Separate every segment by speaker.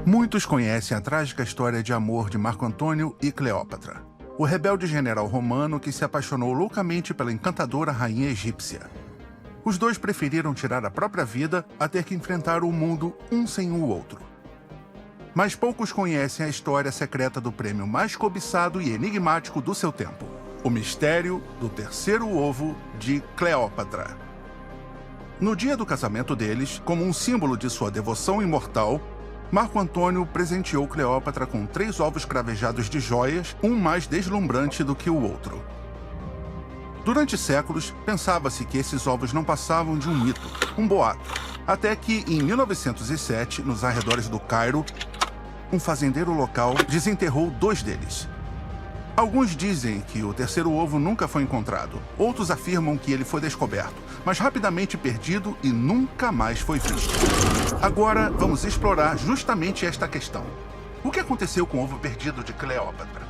Speaker 1: Muitos conhecem a trágica história de amor de Marco Antônio e Cleópatra, o rebelde general romano que se apaixonou loucamente pela encantadora rainha egípcia. Os dois preferiram tirar a própria vida a ter que enfrentar o mundo um sem o outro. Mas poucos conhecem a história secreta do prêmio mais cobiçado e enigmático do seu tempo: o mistério do terceiro ovo de Cleópatra. No dia do casamento deles, como um símbolo de sua devoção imortal, Marco Antônio presenteou Cleópatra com 3 ovos cravejados de joias, um mais deslumbrante do que o outro. Durante séculos, pensava-se que esses ovos não passavam de um mito, um boato, até que, em 1907, nos arredores do Cairo, um fazendeiro local desenterrou 2 deles. Alguns dizem que o terceiro ovo nunca foi encontrado. Outros afirmam que ele foi descoberto, mas rapidamente perdido e nunca mais foi visto. Agora, vamos explorar justamente esta questão. O que aconteceu com o ovo perdido de Cleópatra?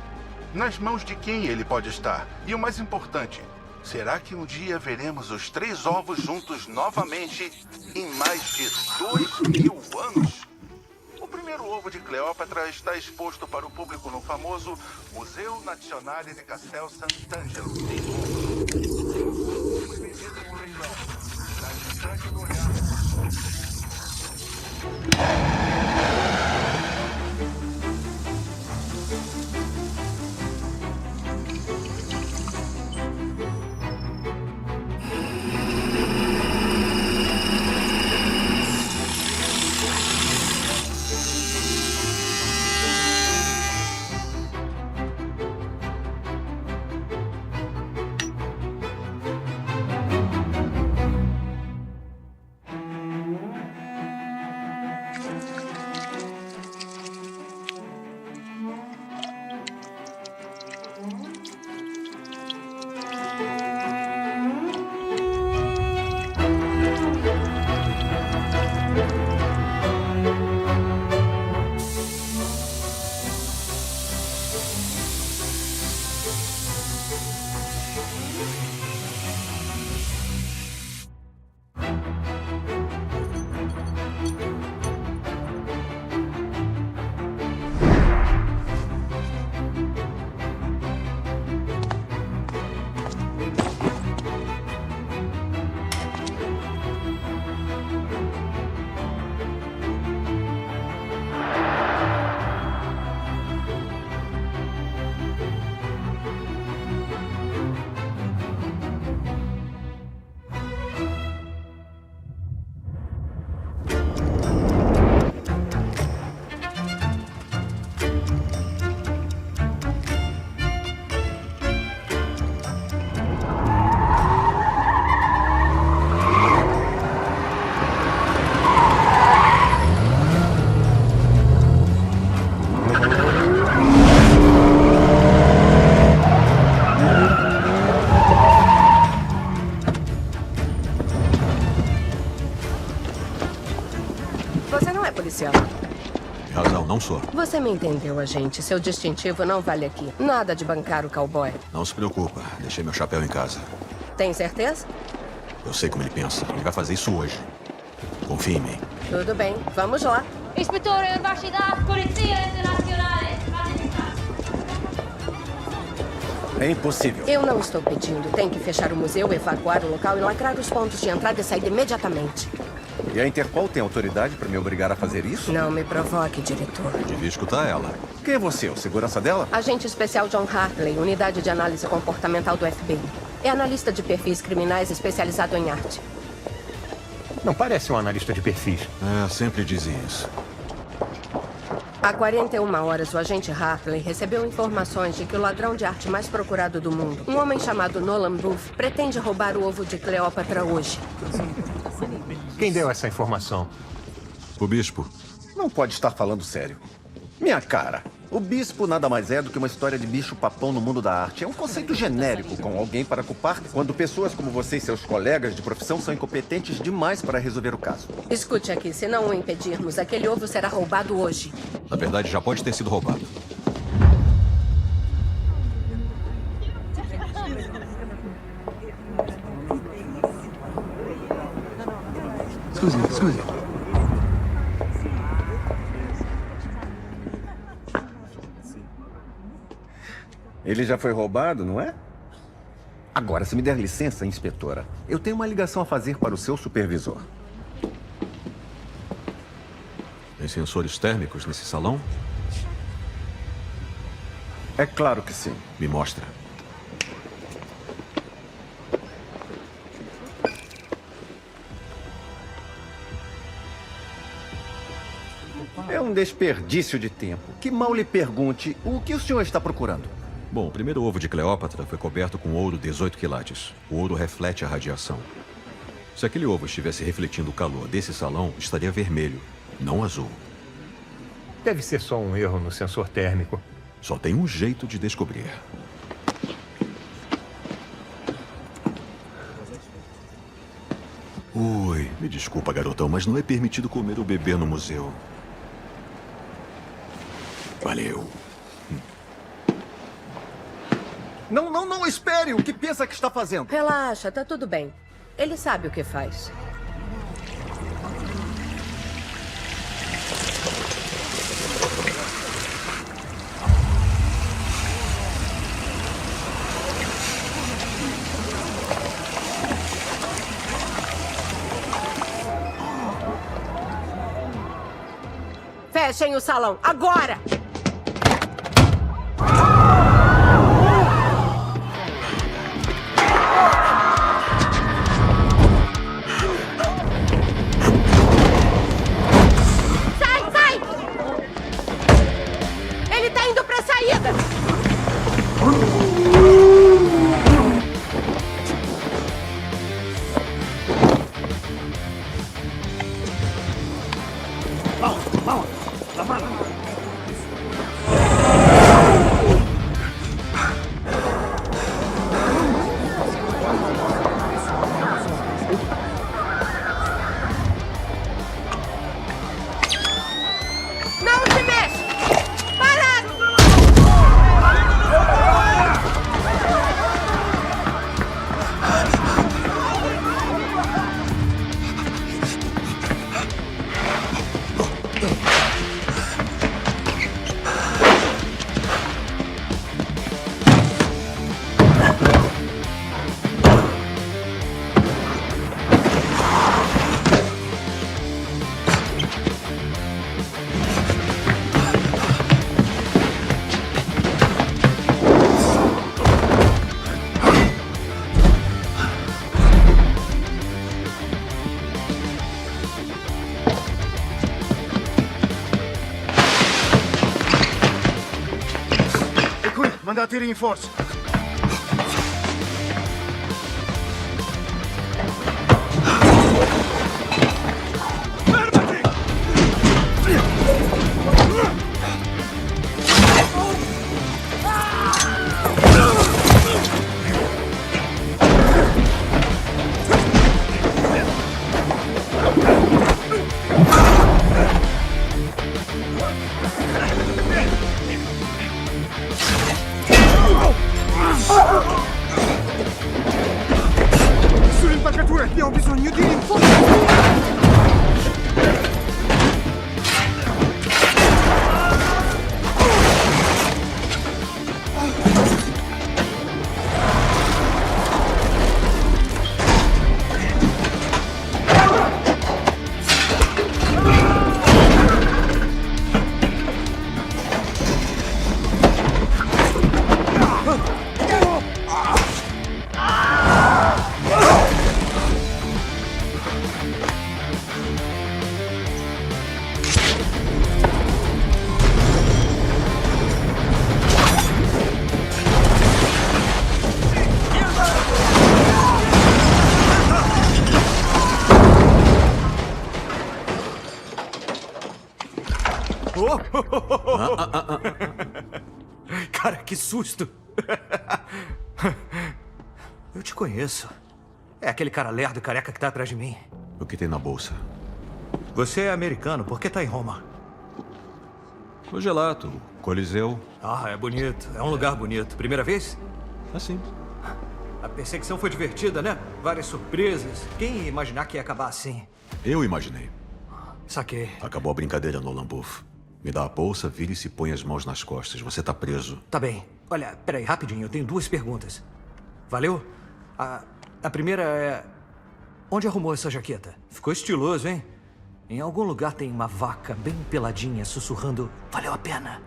Speaker 1: Nas mãos de quem ele pode estar? E o mais importante, será que um dia veremos os 3 ovos juntos novamente em mais de 2000 anos? O primeiro ovo de Cleópatra está exposto para o público no famoso Museu Nazionale di Castel Sant'Angelo, em Roma. Foi vendido em um leilão. Na distante do olhar.
Speaker 2: Tem razão, não sou.
Speaker 3: Você me entendeu, agente. Seu distintivo não vale aqui. Nada de bancar o cowboy.
Speaker 2: Não se preocupa. Deixei meu chapéu em casa.
Speaker 3: Tem certeza?
Speaker 2: Eu sei como ele pensa. Ele vai fazer isso hoje. Confia em mim.
Speaker 3: Tudo bem. Vamos lá.
Speaker 4: Ispettore Universidade Polizia Internazionale.
Speaker 5: É impossível.
Speaker 3: Eu não estou pedindo. Tem que fechar o museu, evacuar o local e lacrar os pontos de entrada e saída imediatamente.
Speaker 5: E a Interpol tem autoridade para me obrigar a fazer isso?
Speaker 3: Não me provoque, diretor.
Speaker 2: Devia escutar ela.
Speaker 5: Quem é você? O segurança dela?
Speaker 3: Agente especial John Hartley, unidade de análise comportamental do FBI. É analista de perfis criminais especializado em arte.
Speaker 6: Não parece um analista de perfis.
Speaker 2: Sempre dizem isso.
Speaker 3: Há 41 horas, o agente Hartley recebeu informações de que o ladrão de arte mais procurado do mundo, um homem chamado Nolan Booth, pretende roubar o ovo de Cleópatra hoje.
Speaker 6: Quem deu essa informação?
Speaker 2: O bispo.
Speaker 5: Não pode estar falando sério. Minha cara, o bispo nada mais é do que uma história de bicho-papão no mundo da arte. É um conceito genérico com alguém para culpar quando pessoas como você e seus colegas de profissão são incompetentes demais para resolver o caso.
Speaker 3: Escute aqui, se não o impedirmos, aquele ovo será roubado hoje.
Speaker 2: Na verdade, já pode ter sido roubado.
Speaker 7: Scusi.
Speaker 5: Ele já foi roubado, não é? Agora, se me der licença, inspetora, eu tenho uma ligação a fazer para o seu supervisor.
Speaker 2: Tem sensores térmicos nesse salão?
Speaker 5: É claro que sim.
Speaker 2: Me mostra.
Speaker 5: É um desperdício de tempo. Que mal lhe pergunte o que o senhor está procurando.
Speaker 2: Bom, o primeiro ovo de Cleópatra foi coberto com ouro 18 quilates. O ouro reflete a radiação. Se aquele ovo estivesse refletindo o calor desse salão, estaria vermelho, não azul.
Speaker 6: Deve ser só um erro no sensor térmico.
Speaker 2: Só tem um jeito de descobrir. Ui, me desculpa, garotão, mas não é permitido comer ou beber no museu. Valeu.
Speaker 5: Não, espere! O que pensa que está fazendo?
Speaker 3: Relaxa, tá tudo bem. Ele sabe o que faz. Fechem o salão, agora! Sai! Ele tá indo pra saída! Não se mexe! Parado!
Speaker 7: Mandati rinforzi. Sull'impalcatura abbiamo bisogno di rinforzi!
Speaker 8: Cara, que susto! Eu te conheço. É aquele cara lerdo e careca que tá atrás de mim.
Speaker 2: O que tem na bolsa?
Speaker 8: Você é americano, por que tá em Roma?
Speaker 2: O gelato, Coliseu.
Speaker 8: Ah, é bonito. É um lugar bonito. Primeira vez?
Speaker 2: Assim.
Speaker 8: A perseguição foi divertida, né? Várias surpresas. Quem ia imaginar que ia acabar assim?
Speaker 2: Eu imaginei.
Speaker 8: Saquei.
Speaker 2: Acabou a brincadeira, Nolan Buff. Me dá a bolsa, vire-se e põe as mãos nas costas. Você tá preso.
Speaker 8: Tá bem. Olha, peraí, rapidinho. Eu tenho 2 perguntas. Valeu? A primeira é... Onde arrumou essa jaqueta? Ficou estiloso, hein? Em algum lugar tem uma vaca bem peladinha sussurrando, valeu a pena.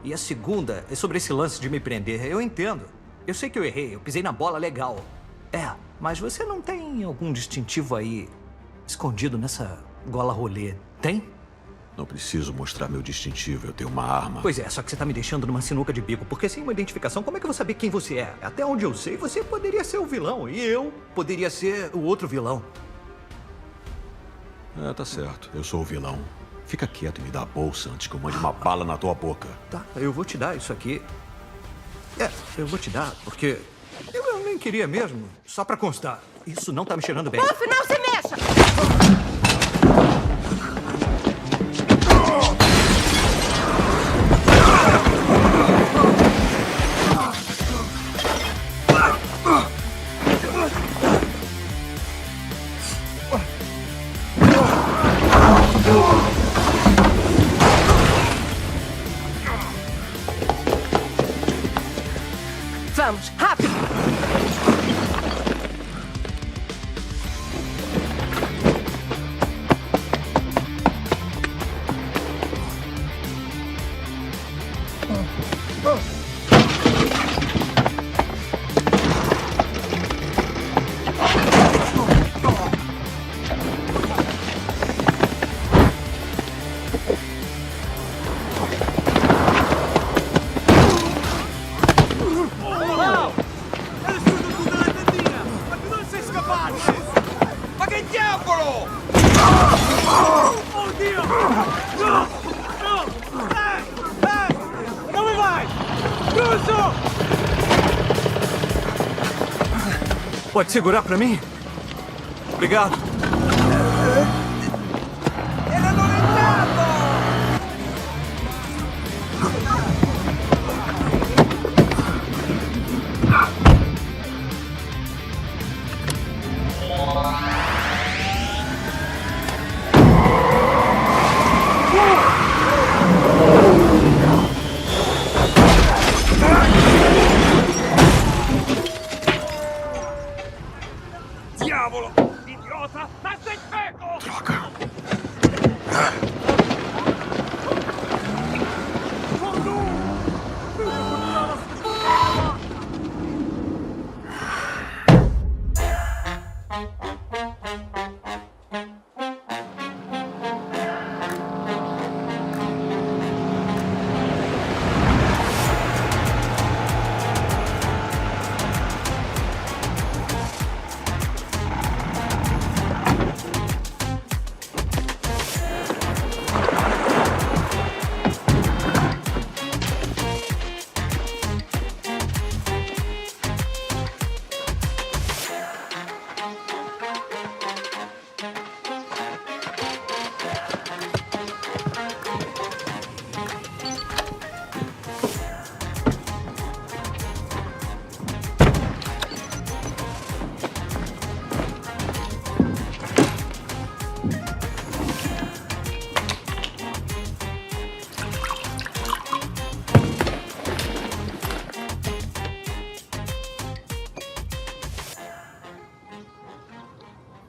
Speaker 8: E a segunda é sobre esse lance de me prender. Eu entendo. Eu sei que eu errei, eu pisei na bola legal. Mas você não tem algum distintivo aí escondido nessa gola rolê, tem?
Speaker 2: Não preciso mostrar meu distintivo, eu tenho uma arma.
Speaker 8: Pois é, só que você tá me deixando numa sinuca de bico, porque sem uma identificação, como é que eu vou saber quem você é? Até onde eu sei, você poderia ser o vilão, e eu poderia ser o outro vilão.
Speaker 2: Tá certo, eu sou o vilão. Fica quieto e me dá a bolsa antes que eu mande uma bala na tua boca.
Speaker 8: Tá, eu vou te dar isso aqui. Eu vou te dar, porque eu nem queria mesmo, só pra constar. Isso não tá me cheirando bem.
Speaker 3: Buff, não se mexa! Vamos, rápido!
Speaker 8: Pode segurar pra mim? Obrigado.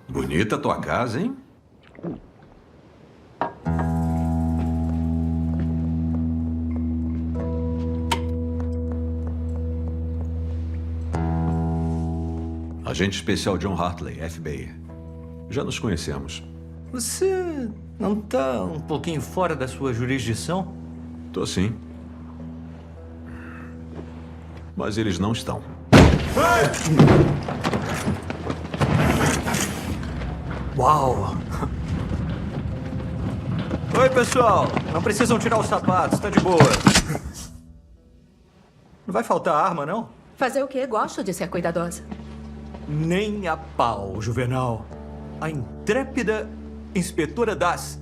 Speaker 2: Bonita a tua casa, hein? Agente especial John Hartley, FBI. Já nos conhecemos.
Speaker 8: Você não tá um pouquinho fora da sua jurisdição?
Speaker 2: Tô sim. Mas eles não estão.
Speaker 8: Uau! Oi, pessoal. Não precisam tirar os sapatos, tá de boa. Não vai faltar arma, não?
Speaker 3: Fazer o quê? Gosto de ser cuidadosa.
Speaker 8: Nem a pau, Juvenal. A intrépida inspetora das...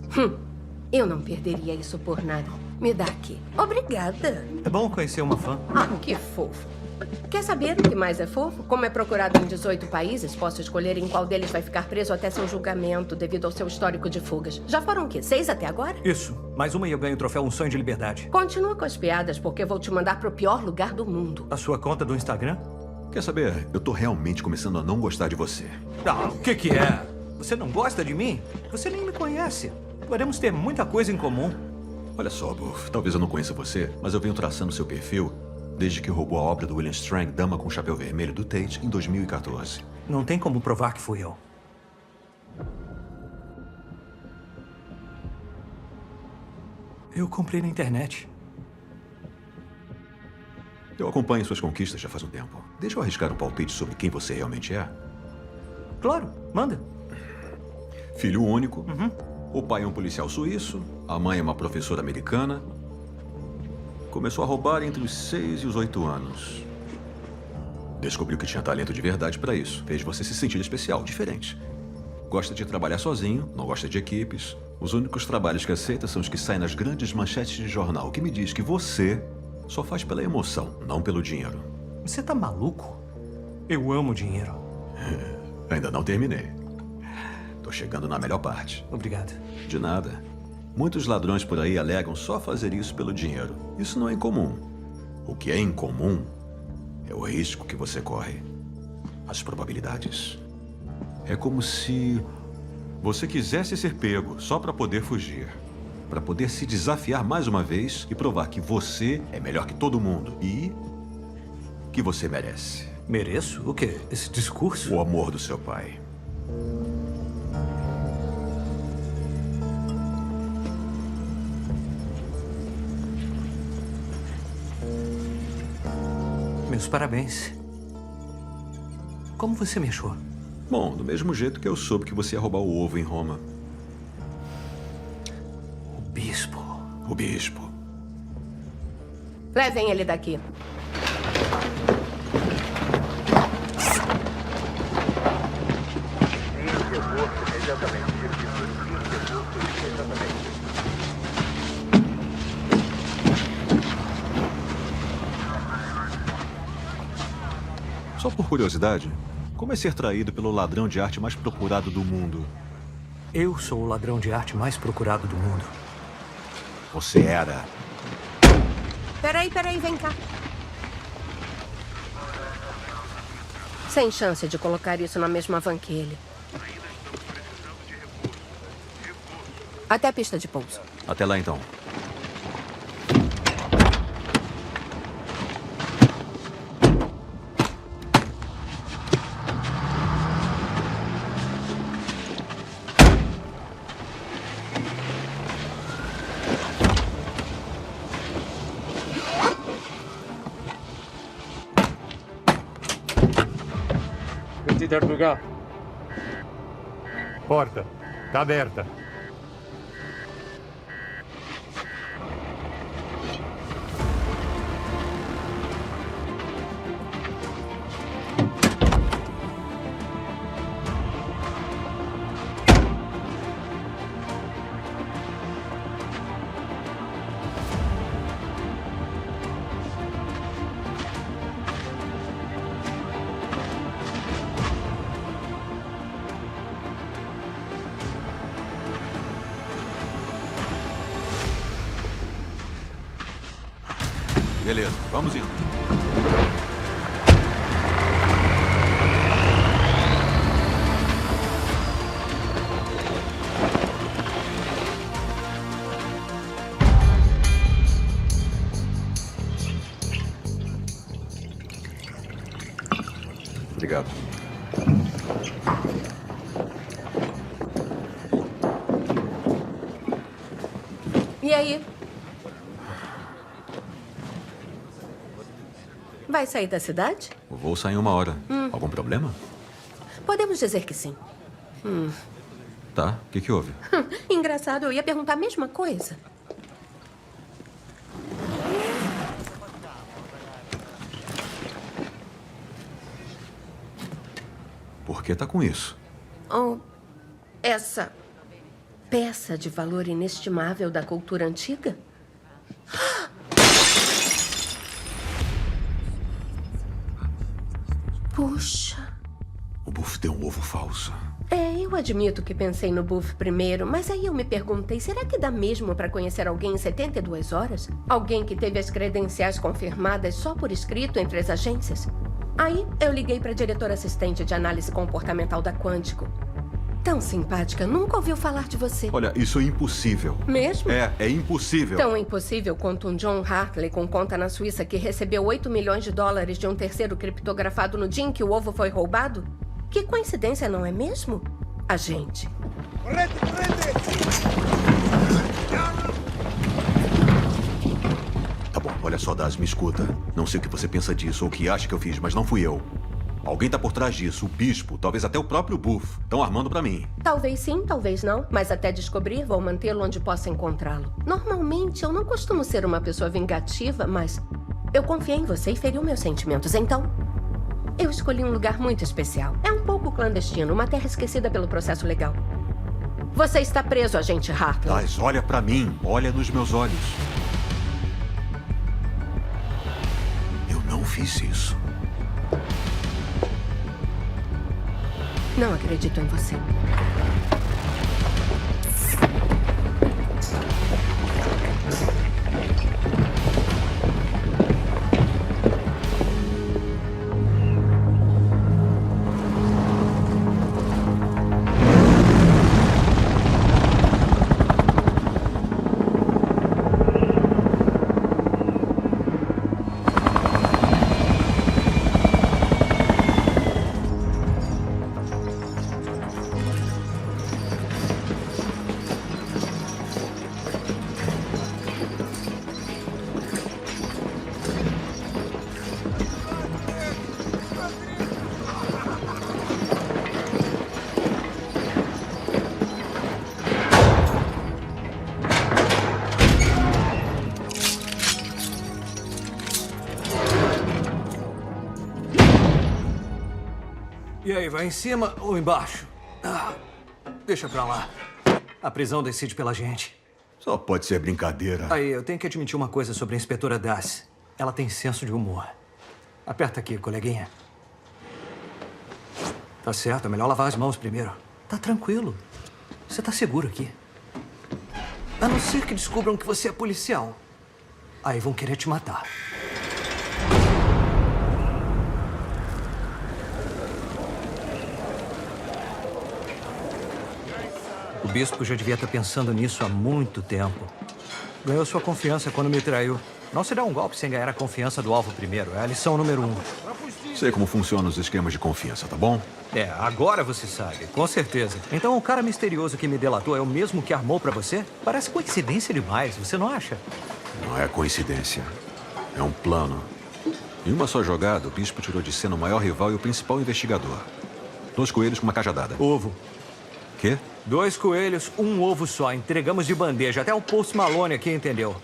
Speaker 3: Eu não perderia isso por nada. Me dá aqui. Obrigada.
Speaker 8: É bom conhecer uma fã.
Speaker 3: Ah, que fofo. Quer saber o que mais é fofo? Como é procurado em 18 países, posso escolher em qual deles vai ficar preso até seu julgamento, devido ao seu histórico de fugas. Já foram o quê? 6 até agora?
Speaker 8: Isso. Mais uma e eu ganho o troféu Um Sonho de Liberdade.
Speaker 3: Continua com as piadas, porque vou te mandar pro pior lugar do mundo.
Speaker 8: A sua conta do Instagram?
Speaker 2: Quer saber? Eu tô realmente começando a não gostar de você.
Speaker 8: Ah, o que é? Você não gosta de mim? Você nem me conhece. Podemos ter muita coisa em comum.
Speaker 2: Olha só, Buff, talvez eu não conheça você, mas eu venho traçando seu perfil desde que roubou a obra do William Strang, Dama com o Chapéu Vermelho, do Tate, em 2014.
Speaker 8: Não tem como provar que fui eu. Eu comprei na internet.
Speaker 2: Eu acompanho suas conquistas já faz um tempo. Deixa eu arriscar um palpite sobre quem você realmente é.
Speaker 8: Claro, manda.
Speaker 2: Filho único. O pai é um policial suíço. A mãe é uma professora americana. Começou a roubar entre os 6 e os 8 anos. Descobriu que tinha talento de verdade para isso. Fez você se sentir especial, diferente. Gosta de trabalhar sozinho, não gosta de equipes. Os únicos trabalhos que aceita são os que saem nas grandes manchetes de jornal, o que me diz que você só faz pela emoção, não pelo dinheiro.
Speaker 8: Você tá maluco? Eu amo dinheiro.
Speaker 2: Ainda não terminei. Tô chegando na melhor parte.
Speaker 8: Obrigado.
Speaker 2: De nada. Muitos ladrões por aí alegam só fazer isso pelo dinheiro. Isso não é incomum. O que é incomum é o risco que você corre. As probabilidades. É como se você quisesse ser pego só para poder fugir. Para poder se desafiar mais uma vez e provar que você é melhor que todo mundo. E que você merece.
Speaker 8: Mereço? O quê? Esse discurso?
Speaker 2: O amor do seu pai.
Speaker 8: Meus parabéns. Como você me achou?
Speaker 2: Bom, do mesmo jeito que eu soube que você ia roubar o ovo em Roma.
Speaker 8: O bispo.
Speaker 2: O bispo.
Speaker 3: Levem ele daqui.
Speaker 2: Só por curiosidade, como é ser traído pelo ladrão de arte mais procurado do mundo?
Speaker 8: Eu sou o ladrão de arte mais procurado do mundo.
Speaker 2: Você era.
Speaker 3: Peraí, vem cá. Sem chance de colocar isso na mesma van que ele. Até a pista de pouso.
Speaker 2: Até lá, então.
Speaker 6: Porta. Tá aberta.
Speaker 2: Beleza, vamos indo. Obrigado.
Speaker 3: E aí? Vai sair da cidade?
Speaker 2: O voo sai em 1 hora. Algum problema?
Speaker 3: Podemos dizer que sim.
Speaker 2: Tá. O que houve?
Speaker 3: Engraçado, eu ia perguntar a mesma coisa.
Speaker 2: Por que tá com isso?
Speaker 3: Oh, essa peça de valor inestimável da cultura antiga?
Speaker 2: falsa.
Speaker 3: Eu admito que pensei no Booth primeiro, mas aí eu me perguntei, será que dá mesmo para conhecer alguém em 72 horas? Alguém que teve as credenciais confirmadas só por escrito entre as agências? Aí eu liguei para a diretora assistente de análise comportamental da Quântico. Tão simpática, nunca ouviu falar de você.
Speaker 2: Olha, isso é impossível.
Speaker 3: Mesmo?
Speaker 2: É impossível.
Speaker 3: Tão impossível quanto um John Hartley com conta na Suíça que recebeu $8 milhões de um terceiro criptografado no dia em que o ovo foi roubado? Que coincidência, não é mesmo, agente?
Speaker 2: Tá bom, olha só, Daz, me escuta. Não sei o que você pensa disso ou o que acha que eu fiz, mas não fui eu. Alguém tá por trás disso, o bispo, talvez até o próprio Booth. Estão armando pra mim.
Speaker 3: Talvez sim, talvez não. Mas até descobrir, vou mantê-lo onde possa encontrá-lo. Normalmente, eu não costumo ser uma pessoa vingativa, mas eu confiei em você e feriu meus sentimentos. Então, eu escolhi um lugar muito especial. É um pouco clandestino, uma terra esquecida pelo processo legal. Você está preso, agente Hartley.
Speaker 2: Daz, olha pra mim. Olha nos meus olhos. Eu não fiz isso.
Speaker 3: Não acredito em você.
Speaker 8: E aí, vai em cima ou embaixo? Deixa pra lá. A prisão decide pela gente.
Speaker 2: Só pode ser brincadeira.
Speaker 8: Aí, eu tenho que admitir uma coisa sobre a inspetora Daz. Ela tem senso de humor. Aperta aqui, coleguinha. Tá certo, é melhor lavar as mãos primeiro. Tá tranquilo. Você tá seguro aqui. A não ser que descubram que você é policial. Aí vão querer te matar. O bispo já devia estar pensando nisso há muito tempo. Ganhou sua confiança quando me traiu. Não se dá um golpe sem ganhar a confiança do alvo primeiro. É a lição número 1.
Speaker 2: Sei como funcionam os esquemas de confiança, tá bom?
Speaker 8: Agora você sabe, com certeza. Então o cara misterioso que me delatou é o mesmo que armou pra você? Parece coincidência demais, você não acha?
Speaker 2: Não é coincidência. É um plano. Em uma só jogada, o bispo tirou de cena o maior rival e o principal investigador. 2 coelhos com uma cajadada.
Speaker 8: Ovo.
Speaker 2: Quê?
Speaker 8: 2 coelhos, 1 ovo só. Entregamos de bandeja. Até o Post Malone aqui entendeu.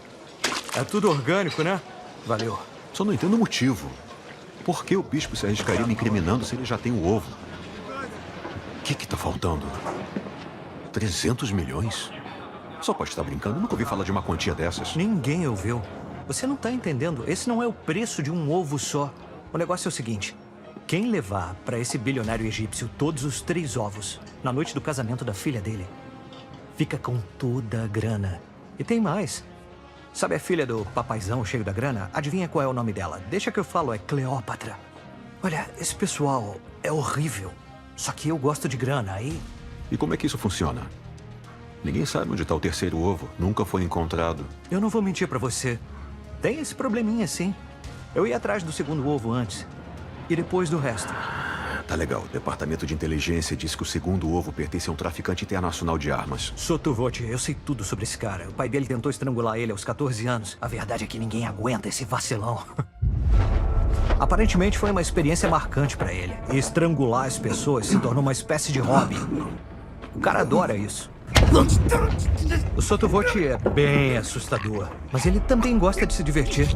Speaker 8: É tudo orgânico, né? Valeu.
Speaker 2: Só não entendo o motivo. Por que o bispo se arriscaria me incriminando se ele já tem o ovo? O que tá faltando? 300 milhões? Só pode estar brincando. Nunca ouvi falar de uma quantia dessas.
Speaker 8: Ninguém ouviu. Você não tá entendendo. Esse não é o preço de um ovo só. O negócio é o seguinte. Quem levar pra esse bilionário egípcio todos os 3 ovos na noite do casamento da filha dele, fica com toda a grana. E tem mais. Sabe a filha do papaizão cheio da grana? Adivinha qual é o nome dela? Deixa que eu falo, é Cleópatra. Olha, esse pessoal é horrível. Só que eu gosto de grana, aí...
Speaker 2: E como é que isso funciona? Ninguém sabe onde tá o terceiro ovo. Nunca foi encontrado.
Speaker 8: Eu não vou mentir pra você. Tem esse probleminha, sim. Eu ia atrás do segundo ovo antes. E depois do resto.
Speaker 2: Tá legal. O Departamento de Inteligência disse que o segundo ovo pertence a um traficante internacional de armas.
Speaker 8: Sotovote, eu sei tudo sobre esse cara. O pai dele tentou estrangular ele aos 14 anos. A verdade é que ninguém aguenta esse vacilão. Aparentemente foi uma experiência marcante pra ele. E estrangular as pessoas se tornou uma espécie de hobby. O cara adora isso. O Sottovoce é bem assustador, mas ele também gosta de se divertir.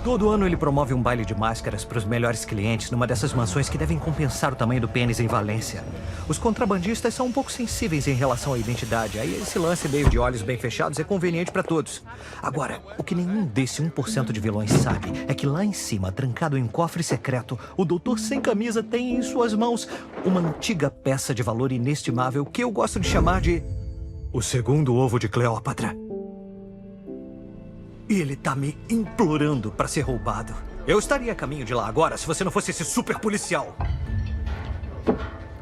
Speaker 8: Todo ano ele promove um baile de máscaras para os melhores clientes numa dessas mansões que devem compensar o tamanho do pênis em Valência. Os contrabandistas são um pouco sensíveis em relação à identidade, aí esse lance meio de olhos bem fechados é conveniente para todos. Agora, o que nenhum desse 1% de vilões sabe é que lá em cima, trancado em cofre secreto, o doutor sem camisa tem em suas mãos uma antiga peça de valor inestimável que eu gosto de chamar de o segundo ovo de Cleópatra. E ele tá me implorando pra ser roubado. Eu estaria a caminho de lá agora se você não fosse esse super policial.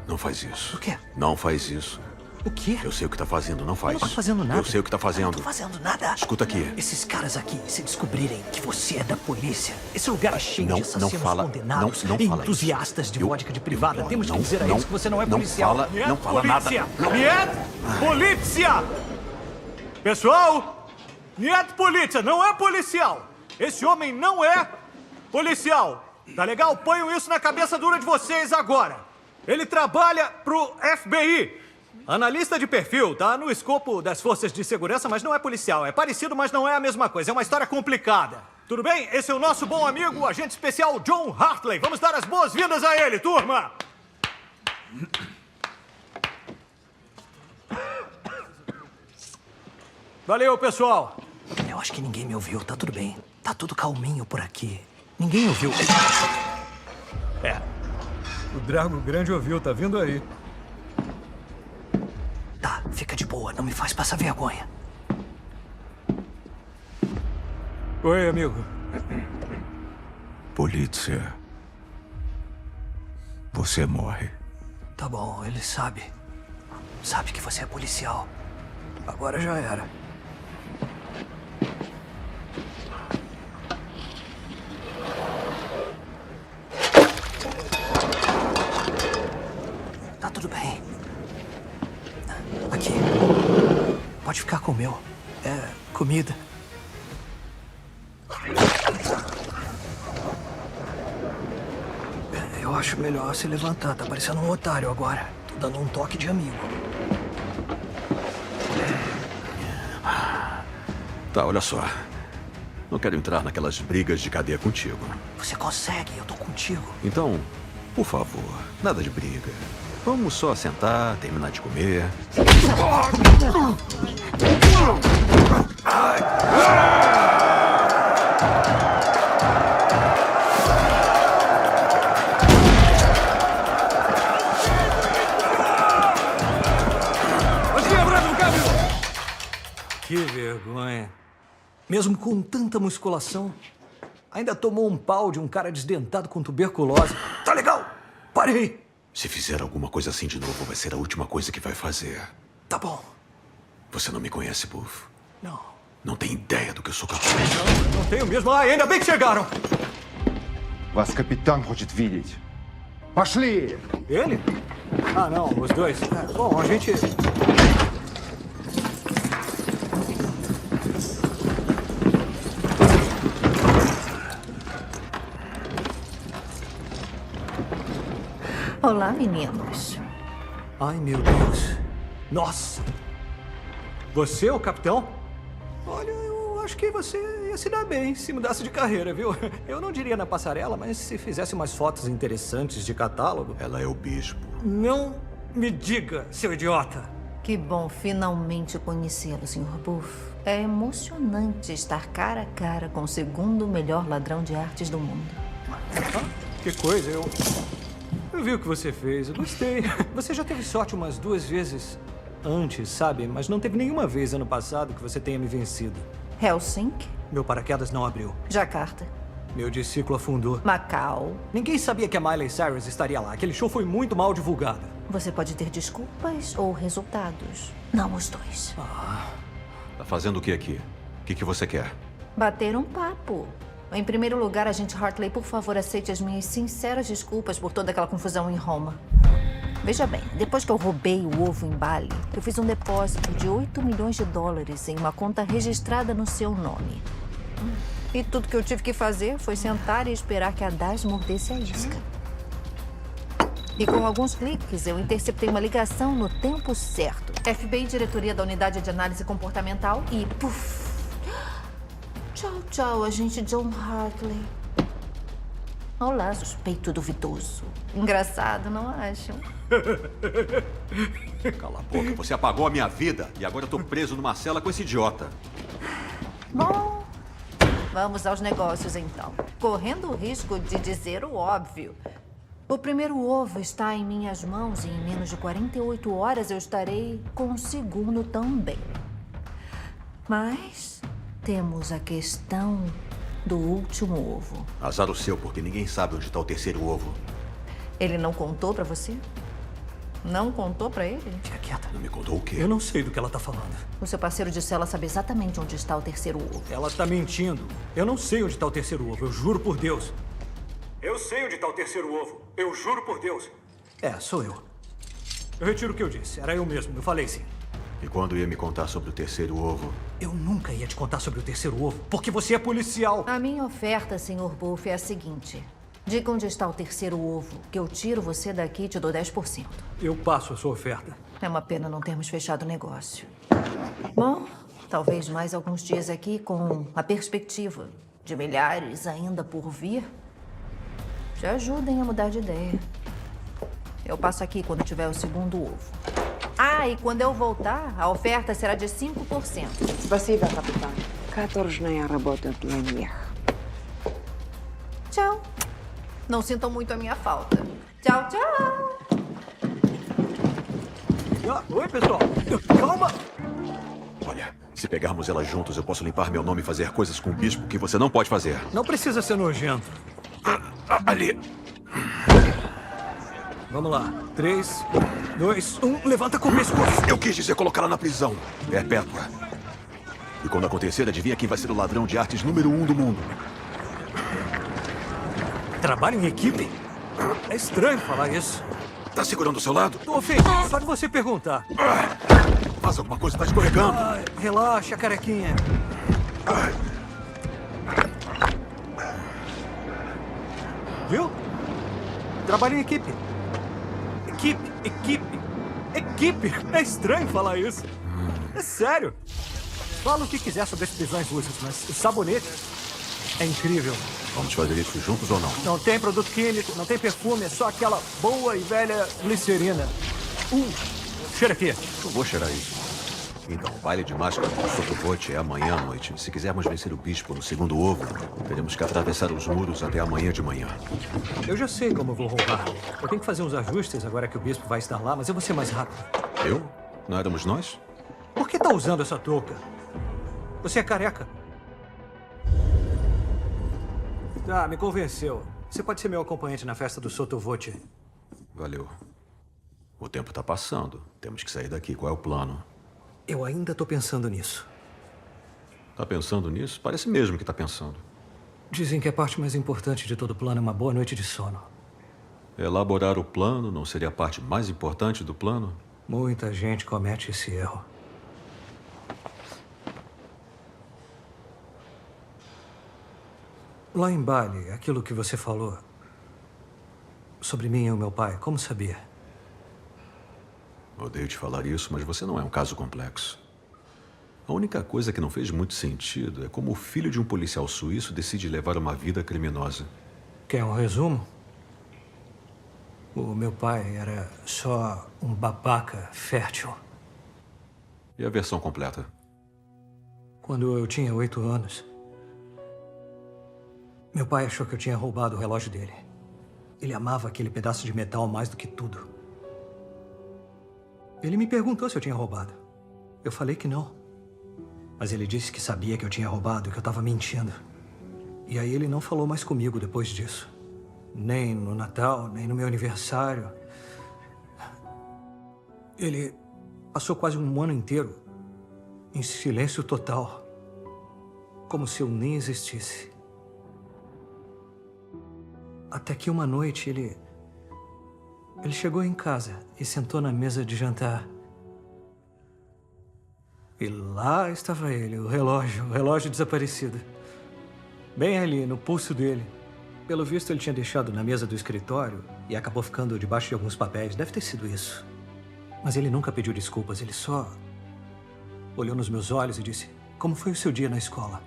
Speaker 2: Não faz isso.
Speaker 8: O quê?
Speaker 2: Não faz isso.
Speaker 8: O quê?
Speaker 2: Eu sei o que tá fazendo, não faz.
Speaker 8: Eu não tô fazendo nada.
Speaker 2: Eu sei o que tá fazendo.
Speaker 8: Eu não tô fazendo nada.
Speaker 2: Escuta aqui.
Speaker 8: Esses caras aqui, se descobrirem que você é da polícia, esse lugar é cheio de assassinos condenados
Speaker 2: não
Speaker 8: e
Speaker 2: fala
Speaker 8: entusiastas
Speaker 2: isso.
Speaker 8: de vodka de privada. Temos que
Speaker 2: não,
Speaker 8: dizer a
Speaker 2: não,
Speaker 8: eles que você não é policial.
Speaker 2: Não fala nada.
Speaker 8: Niet polícia! Pessoal, niet polícia, não é policial. Esse homem não é policial. Tá legal? Ponham isso na cabeça dura de vocês agora. Ele trabalha pro FBI. Analista de perfil, tá no escopo das forças de segurança, mas não é policial. É parecido, mas não é a mesma coisa. É uma história complicada. Tudo bem? Esse é o nosso bom amigo, o agente especial John Hartley. Vamos dar as boas-vindas a ele, turma! Valeu, pessoal. Eu acho que ninguém me ouviu, tá tudo bem. Tá tudo calminho por aqui. Ninguém ouviu. É. O Drago Grande ouviu, tá vindo aí. Tá, fica de boa, não me faz passar vergonha. Oi, amigo.
Speaker 2: Polícia. Você morre.
Speaker 8: Tá bom, ele sabe. Sabe que você é policial. Agora já era. Tá tudo bem. Aqui. Pode ficar com o meu. É comida. Eu acho melhor se levantar. Tá parecendo um otário agora. Tô dando um toque de amigo.
Speaker 2: Tá, olha só. Não quero entrar naquelas brigas de cadeia contigo.
Speaker 8: Você consegue, eu tô contigo.
Speaker 2: Então, por favor, nada de briga. Vamos só sentar, terminar de comer.
Speaker 8: Que vergonha. Mesmo com tanta musculação, ainda tomou um pau de um cara desdentado com tuberculose. Tá legal, parei.
Speaker 2: Se fizer alguma coisa assim de novo, vai ser a última coisa que vai fazer.
Speaker 8: Tá bom.
Speaker 2: Você não me conhece, Buff.
Speaker 8: Não.
Speaker 2: Não tem ideia do que eu sou capaz.
Speaker 8: Não tenho mesmo. Ah, ainda bem que chegaram.
Speaker 7: Вас капитан хочет видеть. Пошли!
Speaker 8: Ele? Ah, não, os dois. Bom, a gente...
Speaker 9: Olá, meninos.
Speaker 8: Ai, meu Deus. Nossa! Você é o capitão? Olha, eu acho que você ia se dar bem se mudasse de carreira, viu? Eu não diria na passarela, mas se fizesse umas fotos interessantes de catálogo...
Speaker 2: Ela é o bispo.
Speaker 8: Não me diga, seu idiota!
Speaker 9: Que bom finalmente conhecê-lo, Sr. Buff. É emocionante estar cara a cara com o segundo melhor ladrão de artes do mundo.
Speaker 8: Ah, que coisa, eu vi o que você fez, eu gostei. Você já teve sorte umas 2 vezes antes, sabe? Mas não teve nenhuma vez ano passado que você tenha me vencido.
Speaker 9: Helsinki,
Speaker 8: Meu paraquedas não abriu.
Speaker 9: Jacarta,
Speaker 8: Meu discípulo afundou.
Speaker 9: Macau.
Speaker 8: Ninguém sabia que a Miley Cyrus estaria lá. Aquele show foi muito mal divulgado.
Speaker 9: Você pode ter desculpas ou resultados. Não os dois.
Speaker 2: Tá fazendo o que aqui? O que você quer?
Speaker 9: Bater um papo. Em primeiro lugar, agente Hartley, por favor, aceite as minhas sinceras desculpas por toda aquela confusão em Roma. Veja bem, depois que eu roubei o ovo em Bali, eu fiz um depósito de $8 milhões em uma conta registrada no seu nome. E tudo que eu tive que fazer foi sentar e esperar que a DAS mordesse a isca. E com alguns cliques, eu interceptei uma ligação no tempo certo. FBI, diretoria da Unidade de Análise Comportamental e... puf! Tchau, tchau, agente John Hartley. Olá, suspeito duvidoso. Engraçado, não acham?
Speaker 2: Cala a boca, você apagou a minha vida e agora eu tô preso numa cela com esse idiota.
Speaker 9: Bom, vamos aos negócios então. Correndo o risco de dizer o óbvio. O primeiro ovo está em minhas mãos e em menos de 48 horas eu estarei com o segundo também. Mas temos a questão do último ovo.
Speaker 2: Azar o seu, porque ninguém sabe onde está o terceiro ovo.
Speaker 9: Ele não contou pra você? Não contou pra ele?
Speaker 8: Fica quieta.
Speaker 2: Não me contou o quê?
Speaker 8: Eu não sei do que ela tá falando.
Speaker 9: O seu parceiro de cela sabe exatamente onde está o terceiro ovo.
Speaker 8: Ela tá mentindo. Eu não sei onde tá o terceiro ovo, eu juro por Deus. Eu sei onde tá o terceiro ovo, eu juro por Deus. É, sou eu. Eu retiro o que eu disse, era eu mesmo, eu falei sim.
Speaker 2: E quando ia me contar sobre o terceiro ovo?
Speaker 8: Eu nunca ia te contar sobre o terceiro ovo, porque você é policial.
Speaker 9: A minha oferta, Sr. Buff, é a seguinte. Diga onde está o terceiro ovo, que eu tiro você daqui e te dou 10%.
Speaker 8: Eu passo a sua oferta.
Speaker 9: É uma pena não termos fechado o negócio. Bom, talvez mais alguns dias aqui com a perspectiva de milhares ainda por vir te ajudem a mudar de ideia. Eu passo aqui quando tiver o segundo ovo. Ah, e quando eu voltar, a oferta será de 5%.
Speaker 10: Спасибо, капитан. Каторжная работа для них.
Speaker 9: Tchau. Não sintam muito a minha falta. Tchau, tchau.
Speaker 8: Oi, pessoal. Calma.
Speaker 2: Olha, se pegarmos elas juntos, eu posso limpar meu nome e fazer coisas com o bispo que você não pode fazer.
Speaker 8: Não precisa ser nojento.
Speaker 2: Ali.
Speaker 8: Vamos lá. 3, 2, 1. Levanta com o pescoço.
Speaker 2: Eu quis dizer colocá-la na prisão. Perpétua. E quando acontecer, adivinha quem vai ser o ladrão de artes número 1 do mundo?
Speaker 8: Trabalho em equipe? É estranho falar isso.
Speaker 2: Tá segurando o seu lado?
Speaker 8: Tô ofendido, só de você perguntar.
Speaker 2: Faz alguma coisa, tá escorregando.
Speaker 8: Relaxa, carequinha. Viu? Trabalho em equipe. Equipe. É estranho falar isso. É sério. Fala o que quiser sobre as prisões russas, mas o sabonete é incrível.
Speaker 2: Vamos fazer isso juntos ou não?
Speaker 8: Não tem produto químico, não tem perfume, é só aquela boa e velha glicerina. Cheira aqui.
Speaker 2: Eu vou cheirar isso. Então, o baile de máscara do Sotovote é amanhã à noite. Se quisermos vencer o bispo no segundo ovo, teremos que atravessar os muros até amanhã de manhã.
Speaker 8: Eu já sei como eu vou roubar. Eu tenho que fazer uns ajustes agora que o bispo vai estar lá, mas eu vou ser mais rápido.
Speaker 2: Eu? Não éramos nós?
Speaker 8: Por que tá usando essa touca? Você é careca. Tá, me convenceu. Você pode ser meu acompanhante na festa do Sotovote.
Speaker 2: Valeu. O tempo tá passando. Temos que sair daqui. Qual é o plano?
Speaker 8: Eu ainda tô pensando nisso.
Speaker 2: Tá pensando nisso? Parece mesmo que tá pensando.
Speaker 8: Dizem que a parte mais importante de todo plano é uma boa noite de sono.
Speaker 2: Elaborar o plano não seria a parte mais importante do plano?
Speaker 8: Muita gente comete esse erro. Lá em Bali, aquilo que você falou sobre mim e o meu pai, como sabia?
Speaker 2: Odeio te falar isso, mas você não é um caso complexo. A única coisa que não fez muito sentido é como o filho de um policial suíço decide levar uma vida criminosa.
Speaker 8: Quer um resumo? O meu pai era só um babaca fértil.
Speaker 2: E a versão completa?
Speaker 8: Quando eu tinha 8 anos, meu pai achou que eu tinha roubado o relógio dele. Ele amava aquele pedaço de metal mais do que tudo. Ele me perguntou se eu tinha roubado. Eu falei que não. Mas ele disse que sabia que eu tinha roubado e que eu estava mentindo. E aí ele não falou mais comigo depois disso. Nem no Natal, nem no meu aniversário. Ele passou quase um ano inteiro em silêncio total. Como se eu nem existisse. Até que uma noite ele chegou em casa e sentou na mesa de jantar. E lá estava ele, o relógio desaparecido. Bem ali, no pulso dele. Pelo visto, ele tinha deixado na mesa do escritório e acabou ficando debaixo de alguns papéis. Deve ter sido isso. Mas ele nunca pediu desculpas. Ele só olhou nos meus olhos e disse: como foi o seu dia na escola?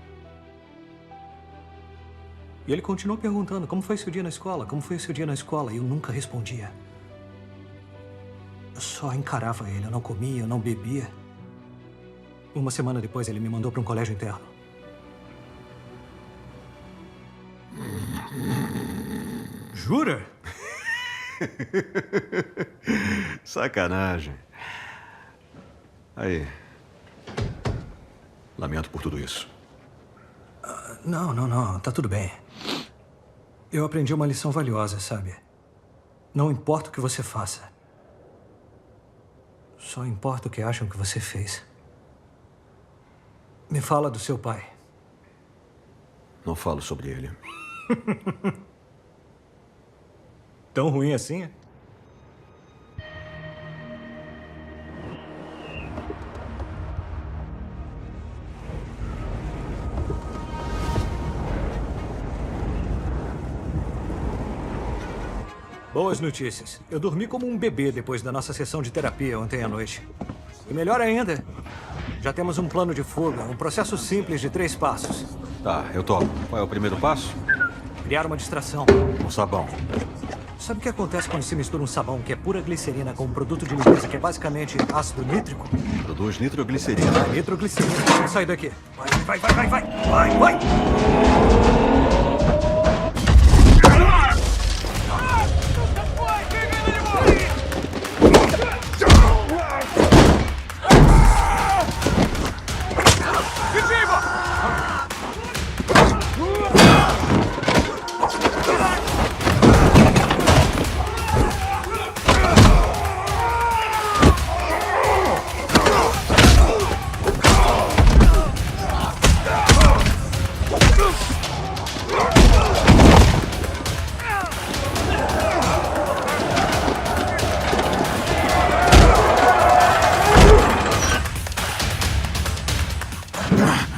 Speaker 8: E ele continuou perguntando: como foi o seu dia na escola? Como foi o seu dia na escola? E eu nunca respondia. Eu só encarava ele. Eu não comia, eu não bebia. Uma semana depois, ele me mandou para um colégio interno. Jura?
Speaker 2: Sacanagem. Aí. Lamento por tudo isso.
Speaker 8: Não. Tá tudo bem. Eu aprendi uma lição valiosa, sabe? Não importa o que você faça. Só importa o que acham que você fez. Me fala do seu pai.
Speaker 2: Não falo sobre ele.
Speaker 8: Tão ruim assim? Boas notícias. Eu dormi como um bebê depois da nossa sessão de terapia ontem à noite. E melhor ainda, já temos um plano de fuga, um processo simples de 3 passos.
Speaker 2: Tá, eu topo. Qual é o primeiro passo?
Speaker 8: Criar uma distração.
Speaker 2: Um sabão.
Speaker 8: Sabe o que acontece quando se mistura um sabão que é pura glicerina com um produto de limpeza que é basicamente ácido nítrico?
Speaker 2: Produz nitroglicerina.
Speaker 8: Nitroglicerina. Sai daqui. Vai.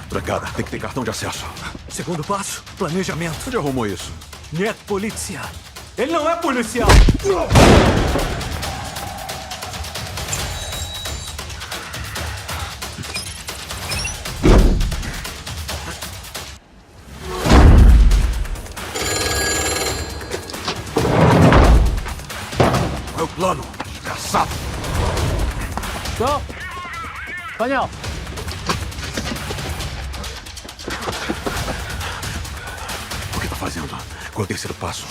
Speaker 2: Dragada, tem que ter cartão de acesso.
Speaker 8: Segundo passo, planejamento.
Speaker 2: Onde arrumou isso?
Speaker 8: Niet polícia. Ele não é policial.
Speaker 2: Qual é o plano? Desgraçado.
Speaker 11: Então, Daniel.
Speaker 2: O que tá fazendo? Qual é o terceiro passo?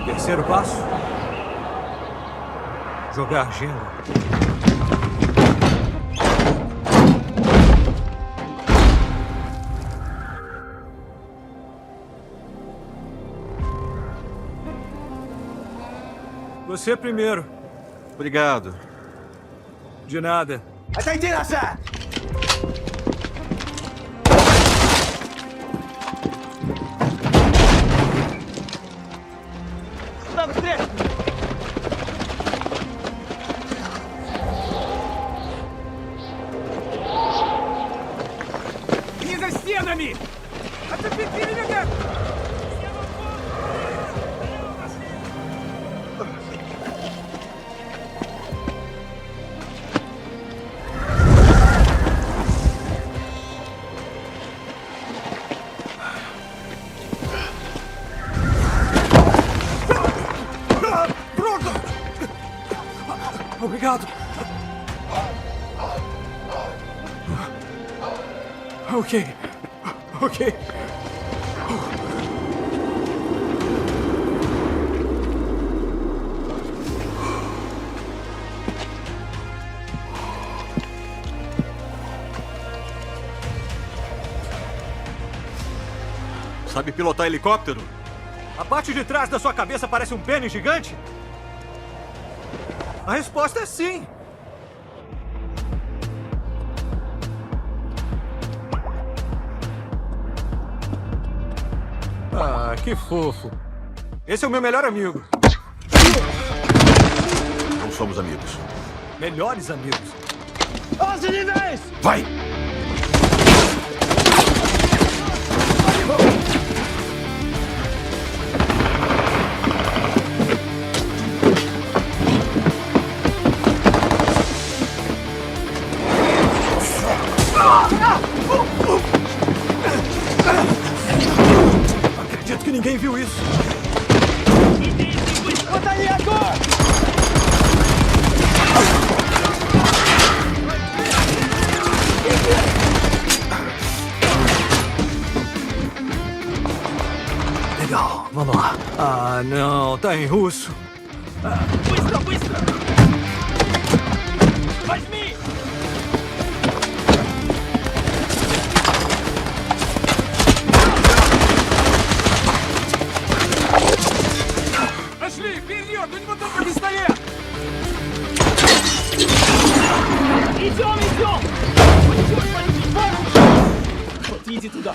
Speaker 8: Terceiro passo. Jogar Jenga. Você primeiro.
Speaker 2: Obrigado.
Speaker 8: De nada. Obrigado. Ok.
Speaker 2: Sabe pilotar helicóptero?
Speaker 8: A parte de trás da sua cabeça parece um pênis gigante? A resposta é sim. Ah, que fofo. Esse é o meu melhor amigo.
Speaker 2: Não somos amigos.
Speaker 8: Melhores amigos.
Speaker 11: 11 níveis!
Speaker 5: Vai!
Speaker 8: Acredito que ninguém viu isso. Legal, vamos lá. Ah, não, tá em russo.
Speaker 11: Быстро, быстро! Возьми! Пошли, вперед! У него только пистолет! Идем, идем! Вот, иди туда.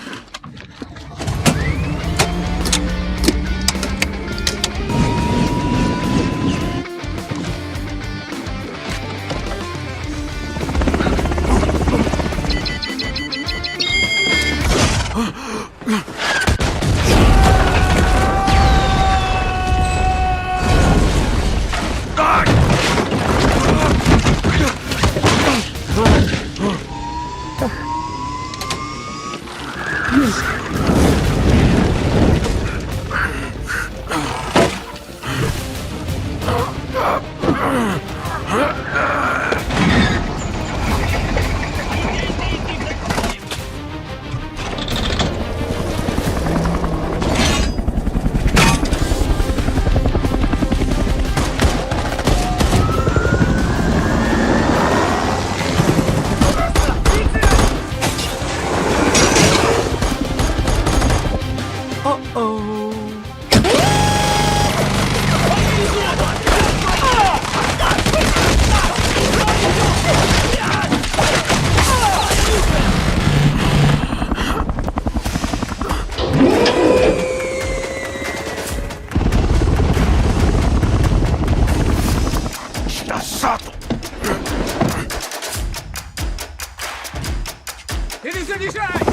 Speaker 11: Ele заезжает!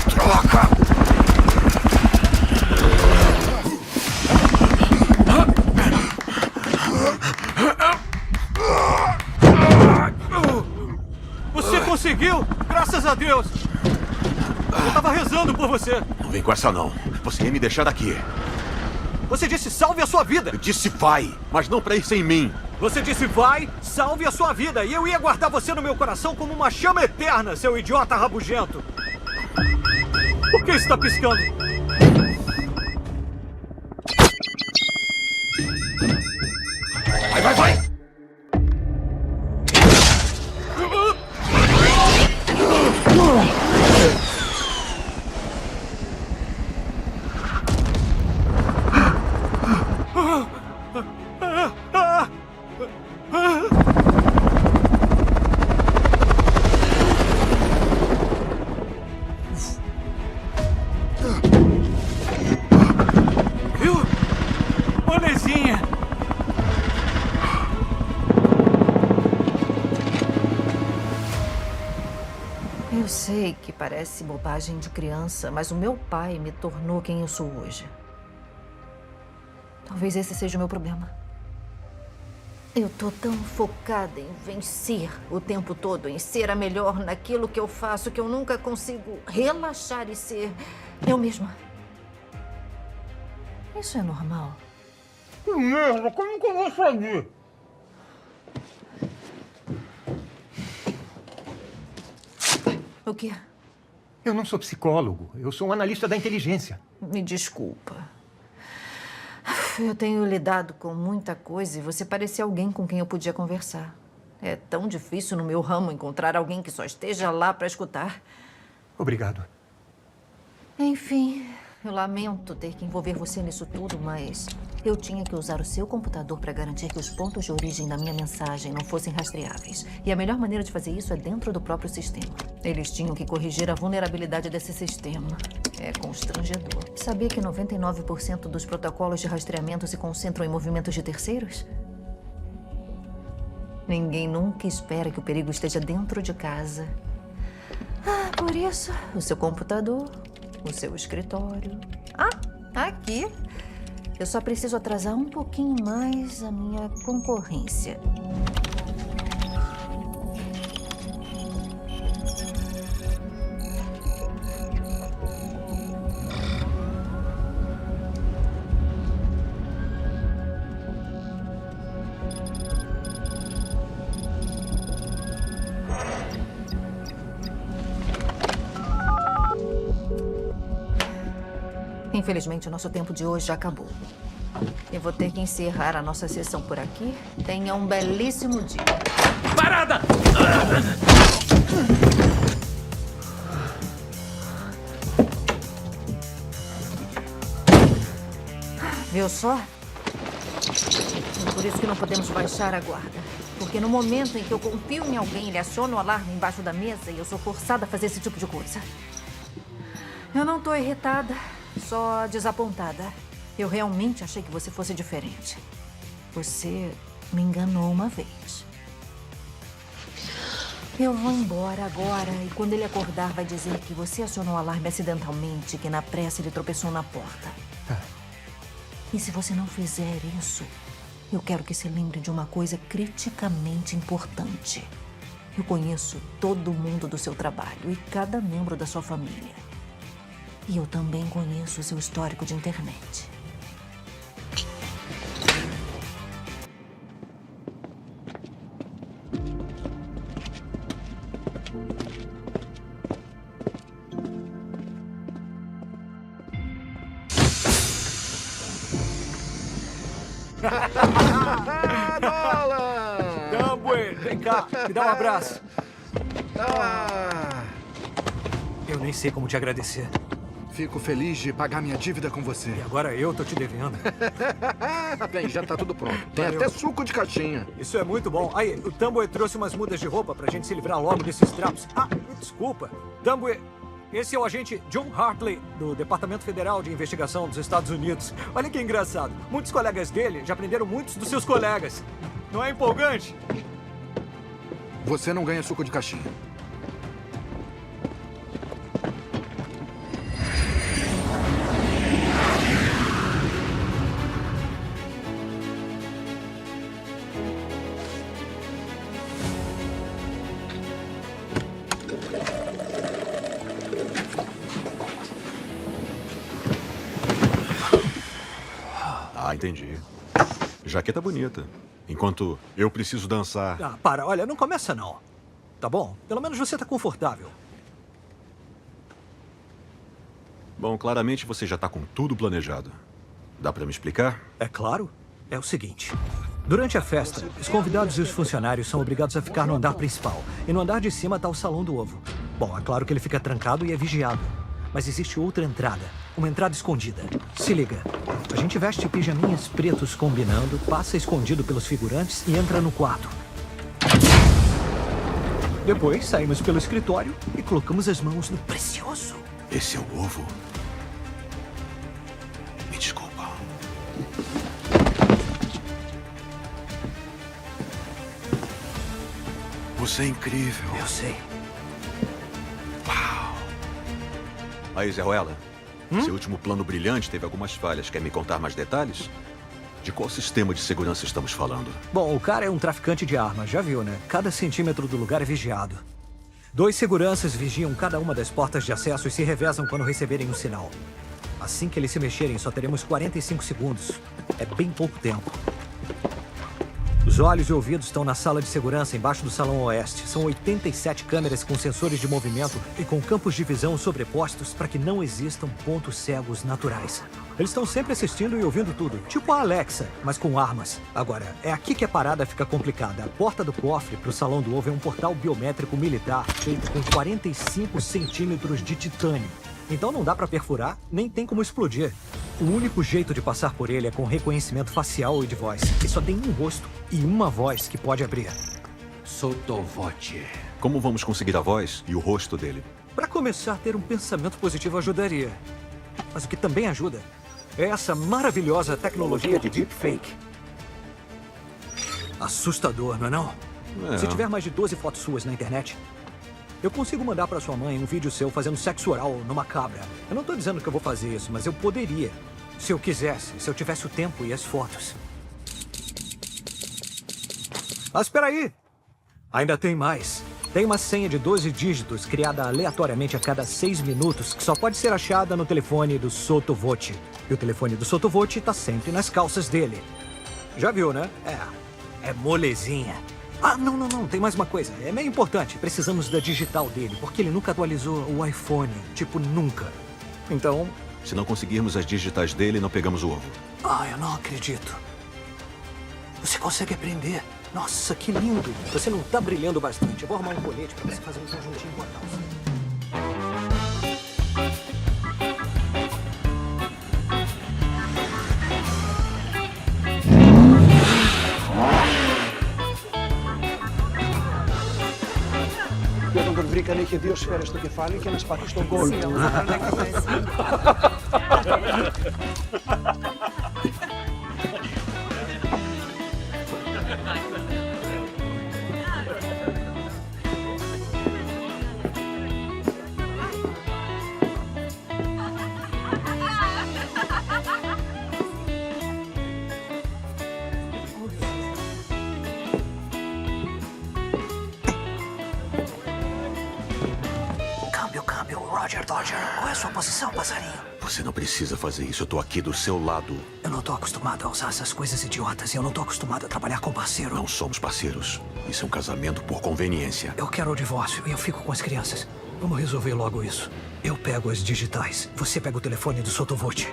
Speaker 5: Troca!
Speaker 8: Você conseguiu! Graças a Deus! Eu tava rezando por você.
Speaker 5: Não vem com essa não. Você ia me deixar aqui.
Speaker 8: Você disse salve a sua vida.
Speaker 5: Eu disse vai, mas não pra ir sem mim.
Speaker 8: Você disse vai, salve a sua vida. E eu ia guardar você no meu coração como uma chama eterna, seu idiota rabugento. Por que está piscando?
Speaker 5: Vai, vai, vai!
Speaker 8: Viu? Molezinha.
Speaker 9: Eu sei que parece bobagem de criança, mas o meu pai me tornou quem eu sou hoje. Talvez esse seja o meu problema. Eu tô tão focada em vencer o tempo todo, em ser a melhor naquilo que eu faço, que eu nunca consigo relaxar e ser eu mesma. Isso é normal?
Speaker 6: Que merda, como que eu vou saber?
Speaker 9: O quê?
Speaker 6: Eu não sou psicólogo, eu sou um analista da inteligência.
Speaker 9: Me desculpa. Eu tenho lidado com muita coisa e você parecia alguém com quem eu podia conversar. É tão difícil no meu ramo encontrar alguém que só esteja lá para escutar.
Speaker 6: Obrigado.
Speaker 9: Enfim, eu lamento ter que envolver você nisso tudo, mas eu tinha que usar o seu computador para garantir que os pontos de origem da minha mensagem não fossem rastreáveis. E a melhor maneira de fazer isso é dentro do próprio sistema. Eles tinham que corrigir a vulnerabilidade desse sistema. É constrangedor. Sabia que 99% dos protocolos de rastreamento se concentram em movimentos de terceiros? Ninguém nunca espera que o perigo esteja dentro de casa. Por isso, o seu computador, o seu escritório. Aqui. Eu só preciso atrasar um pouquinho mais a minha concorrência. Infelizmente, o nosso tempo de hoje já acabou. Eu vou ter que encerrar a nossa sessão por aqui. Tenha um belíssimo dia.
Speaker 11: Parada!
Speaker 9: Viu só? É por isso que não podemos baixar a guarda. Porque no momento em que eu confio em alguém, ele aciona o alarme embaixo da mesa e eu sou forçada a fazer esse tipo de coisa. Eu não tô irritada. Só desapontada. Eu realmente achei que você fosse diferente. Você me enganou uma vez. Eu vou embora agora e quando ele acordar vai dizer que você acionou o alarme acidentalmente, que na pressa ele tropeçou na porta. E se você não fizer isso, eu quero que se lembre de uma coisa criticamente importante. Eu conheço todo mundo do seu trabalho e cada membro da sua família. E eu também conheço o seu histórico de internet.
Speaker 8: Dumbledore, vem cá, me dá um abraço. Eu nem sei como te agradecer.
Speaker 12: Fico feliz de pagar minha dívida com você.
Speaker 8: E agora eu tô te devendo.
Speaker 12: Bem, já tá tudo pronto. Tem
Speaker 8: Valeu.
Speaker 12: até suco de caixinha.
Speaker 8: Isso é muito bom. Aí, o Dumbledore trouxe umas mudas de roupa pra gente se livrar logo desses trapos. Desculpa. Dumbledore, esse é o agente John Hartley, do Departamento Federal de Investigação dos Estados Unidos. Olha que engraçado. Muitos colegas dele já prenderam muitos dos seus colegas. Não é empolgante?
Speaker 12: Você não ganha suco de caixinha.
Speaker 2: Entendi. Jaqueta bonita. Enquanto eu preciso dançar...
Speaker 8: Para. Olha, não começa não. Tá bom? Pelo menos você tá confortável.
Speaker 2: Bom, claramente você já tá com tudo planejado. Dá pra me explicar?
Speaker 8: É claro. É o seguinte. Durante a festa, os convidados e os funcionários são obrigados a ficar no andar principal. E no andar de cima tá o Salão do Ovo. Bom, é claro que ele fica trancado e é vigiado. Mas existe outra entrada. Uma entrada escondida. Se liga. A gente veste pijaminhas pretos combinando, passa escondido pelos figurantes e entra no quarto. Depois saímos pelo escritório e colocamos as mãos no precioso.
Speaker 2: Esse é o ovo? Me desculpa. Você é incrível.
Speaker 8: Eu sei.
Speaker 2: Uau. Aí, Zé Ruela. Seu último plano brilhante teve algumas falhas. Quer me contar mais detalhes? De qual sistema de segurança estamos falando?
Speaker 8: Bom, o cara é um traficante de armas, já viu, né? Cada centímetro do lugar é vigiado. 2 seguranças vigiam cada uma das portas de acesso e se revezam quando receberem um sinal. Assim que eles se mexerem, só teremos 45 segundos. É bem pouco tempo. Os olhos e ouvidos estão na sala de segurança, embaixo do Salão Oeste. São 87 câmeras com sensores de movimento e com campos de visão sobrepostos para que não existam pontos cegos naturais. Eles estão sempre assistindo e ouvindo tudo, tipo a Alexa, mas com armas. Agora, é aqui que a parada fica complicada. A porta do cofre para o Salão do Ovo é um portal biométrico militar feito com 45 centímetros de titânio. Então não dá para perfurar, nem tem como explodir. O único jeito de passar por ele é com reconhecimento facial e de voz. E só tem um rosto e uma voz que pode abrir.
Speaker 2: Sottovoce. Como vamos conseguir a voz e o rosto dele?
Speaker 8: Para começar, ter um pensamento positivo ajudaria. Mas o que também ajuda é essa maravilhosa tecnologia de deepfake. Assustador, não é não?
Speaker 2: É.
Speaker 8: Se tiver mais de 12 fotos suas na internet, eu consigo mandar pra sua mãe um vídeo seu fazendo sexo oral numa cabra. Eu não tô dizendo que eu vou fazer isso, mas eu poderia. Se eu quisesse, se eu tivesse o tempo e as fotos. Ah, espera aí! Ainda tem mais. Tem uma senha de 12 dígitos criada aleatoriamente a cada 6 minutos que só pode ser achada no telefone do Sottovoce. E o telefone do Sottovoce tá sempre nas calças dele. Já viu, né? É molezinha. Ah, não. Tem mais uma coisa. É meio importante. Precisamos da digital dele, porque ele nunca atualizou o iPhone. Tipo, nunca. Então...
Speaker 2: Se não conseguirmos as digitais dele, não pegamos o ovo.
Speaker 8: Ah, eu não acredito. Você consegue aprender. Nossa, que lindo. Você não tá brilhando bastante. Eu vou arrumar um colete pra você fazer um conjuntinho com a calça.
Speaker 11: Και όταν τον βρήκαν είχε 2 σφαίρες στο κεφάλι και ένα σπαθί στον κόλο.
Speaker 8: Câmbio, Roger Dodger. Qual é a sua posição, passarinho?
Speaker 2: Você não precisa fazer isso. Eu tô aqui do seu lado.
Speaker 8: Eu não tô acostumado a usar essas coisas idiotas e eu não tô acostumado a trabalhar com parceiro.
Speaker 2: Não somos parceiros. Isso é um casamento por conveniência.
Speaker 8: Eu quero o divórcio e eu fico com as crianças. Vamos resolver logo isso. Eu pego as digitais. Você pega o telefone do Sottovoce.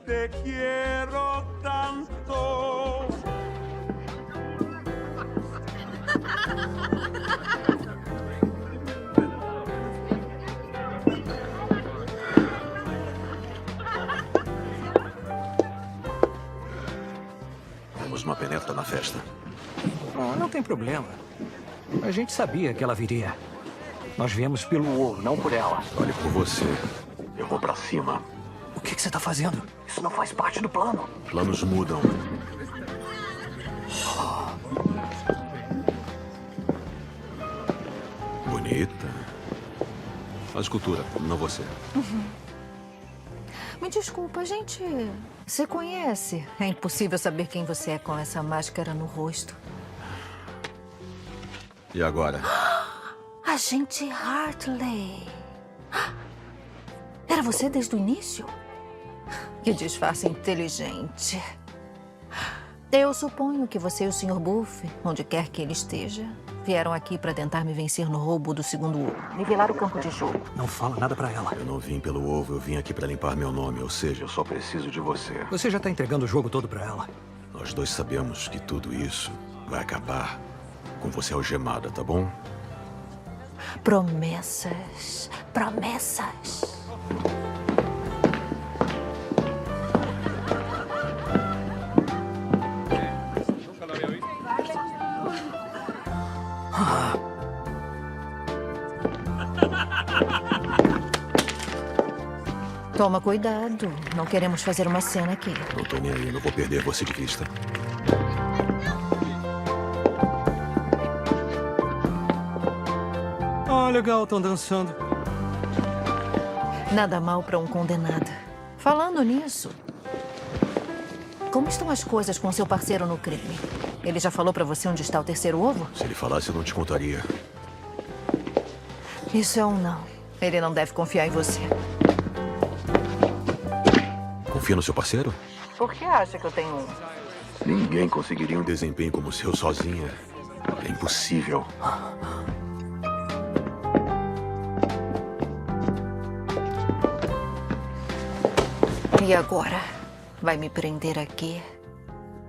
Speaker 11: Te quiero tanto.
Speaker 2: Temos uma penetra na festa.
Speaker 8: Não tem problema. A gente sabia que ela viria. Nós viemos pelo ouro, não por ela.
Speaker 2: Olhe por você. Eu vou pra cima.
Speaker 8: O que você tá fazendo? Isso não faz parte do plano.
Speaker 2: Planos mudam. Bonita. A escultura, não você.
Speaker 9: Me desculpa, gente. Você conhece? É impossível saber quem você é com essa máscara no rosto.
Speaker 2: E agora?
Speaker 9: Agente Hartley. Era você desde o início? Que disfarce inteligente. Eu suponho que você e o Sr. Buff, onde quer que ele esteja, vieram aqui para tentar me vencer no roubo do segundo ovo. Nivelar o campo de jogo.
Speaker 8: Não fala nada pra ela.
Speaker 2: Eu não vim pelo ovo, eu vim aqui pra limpar meu nome. Ou seja, eu só preciso de você.
Speaker 8: Você já tá entregando o jogo todo pra ela.
Speaker 2: Nós dois sabemos que tudo isso vai acabar com você algemada, tá bom?
Speaker 9: Promessas. Promessas. Toma cuidado. Não queremos fazer uma cena aqui.
Speaker 2: Não tô nem aí, não vou perder você de vista.
Speaker 8: Ah, legal, estão dançando.
Speaker 9: Nada mal para um condenado. Falando nisso, como estão as coisas com seu parceiro no crime? Ele já falou para você onde está o terceiro ovo?
Speaker 2: Se ele falasse, eu não te contaria.
Speaker 9: Isso é um não. Ele não deve confiar em você.
Speaker 2: Confia no seu parceiro?
Speaker 9: Por que acha que eu tenho um?
Speaker 2: Ninguém conseguiria um desempenho como o seu sozinha. É impossível.
Speaker 9: E agora? Vai me prender aqui?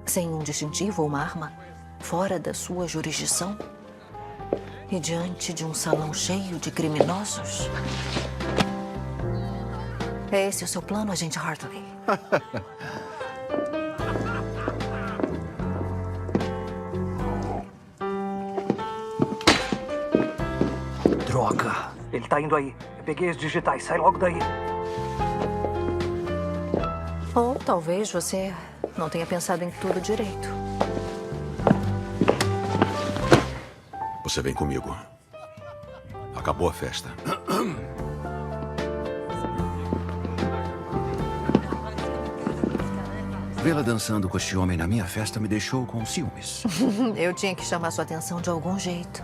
Speaker 9: Sem um distintivo ou uma arma? Fora da sua jurisdição? E diante de um salão cheio de criminosos? É esse o seu plano, agente Hartley?
Speaker 8: Droga. Ele tá indo aí. Eu peguei as digitais. Sai logo daí.
Speaker 9: Ou talvez você não tenha pensado em tudo direito.
Speaker 2: Você vem comigo. Acabou a festa.
Speaker 13: Vê-la dançando com este homem na minha festa me deixou com ciúmes.
Speaker 9: Eu tinha que chamar sua atenção de algum jeito.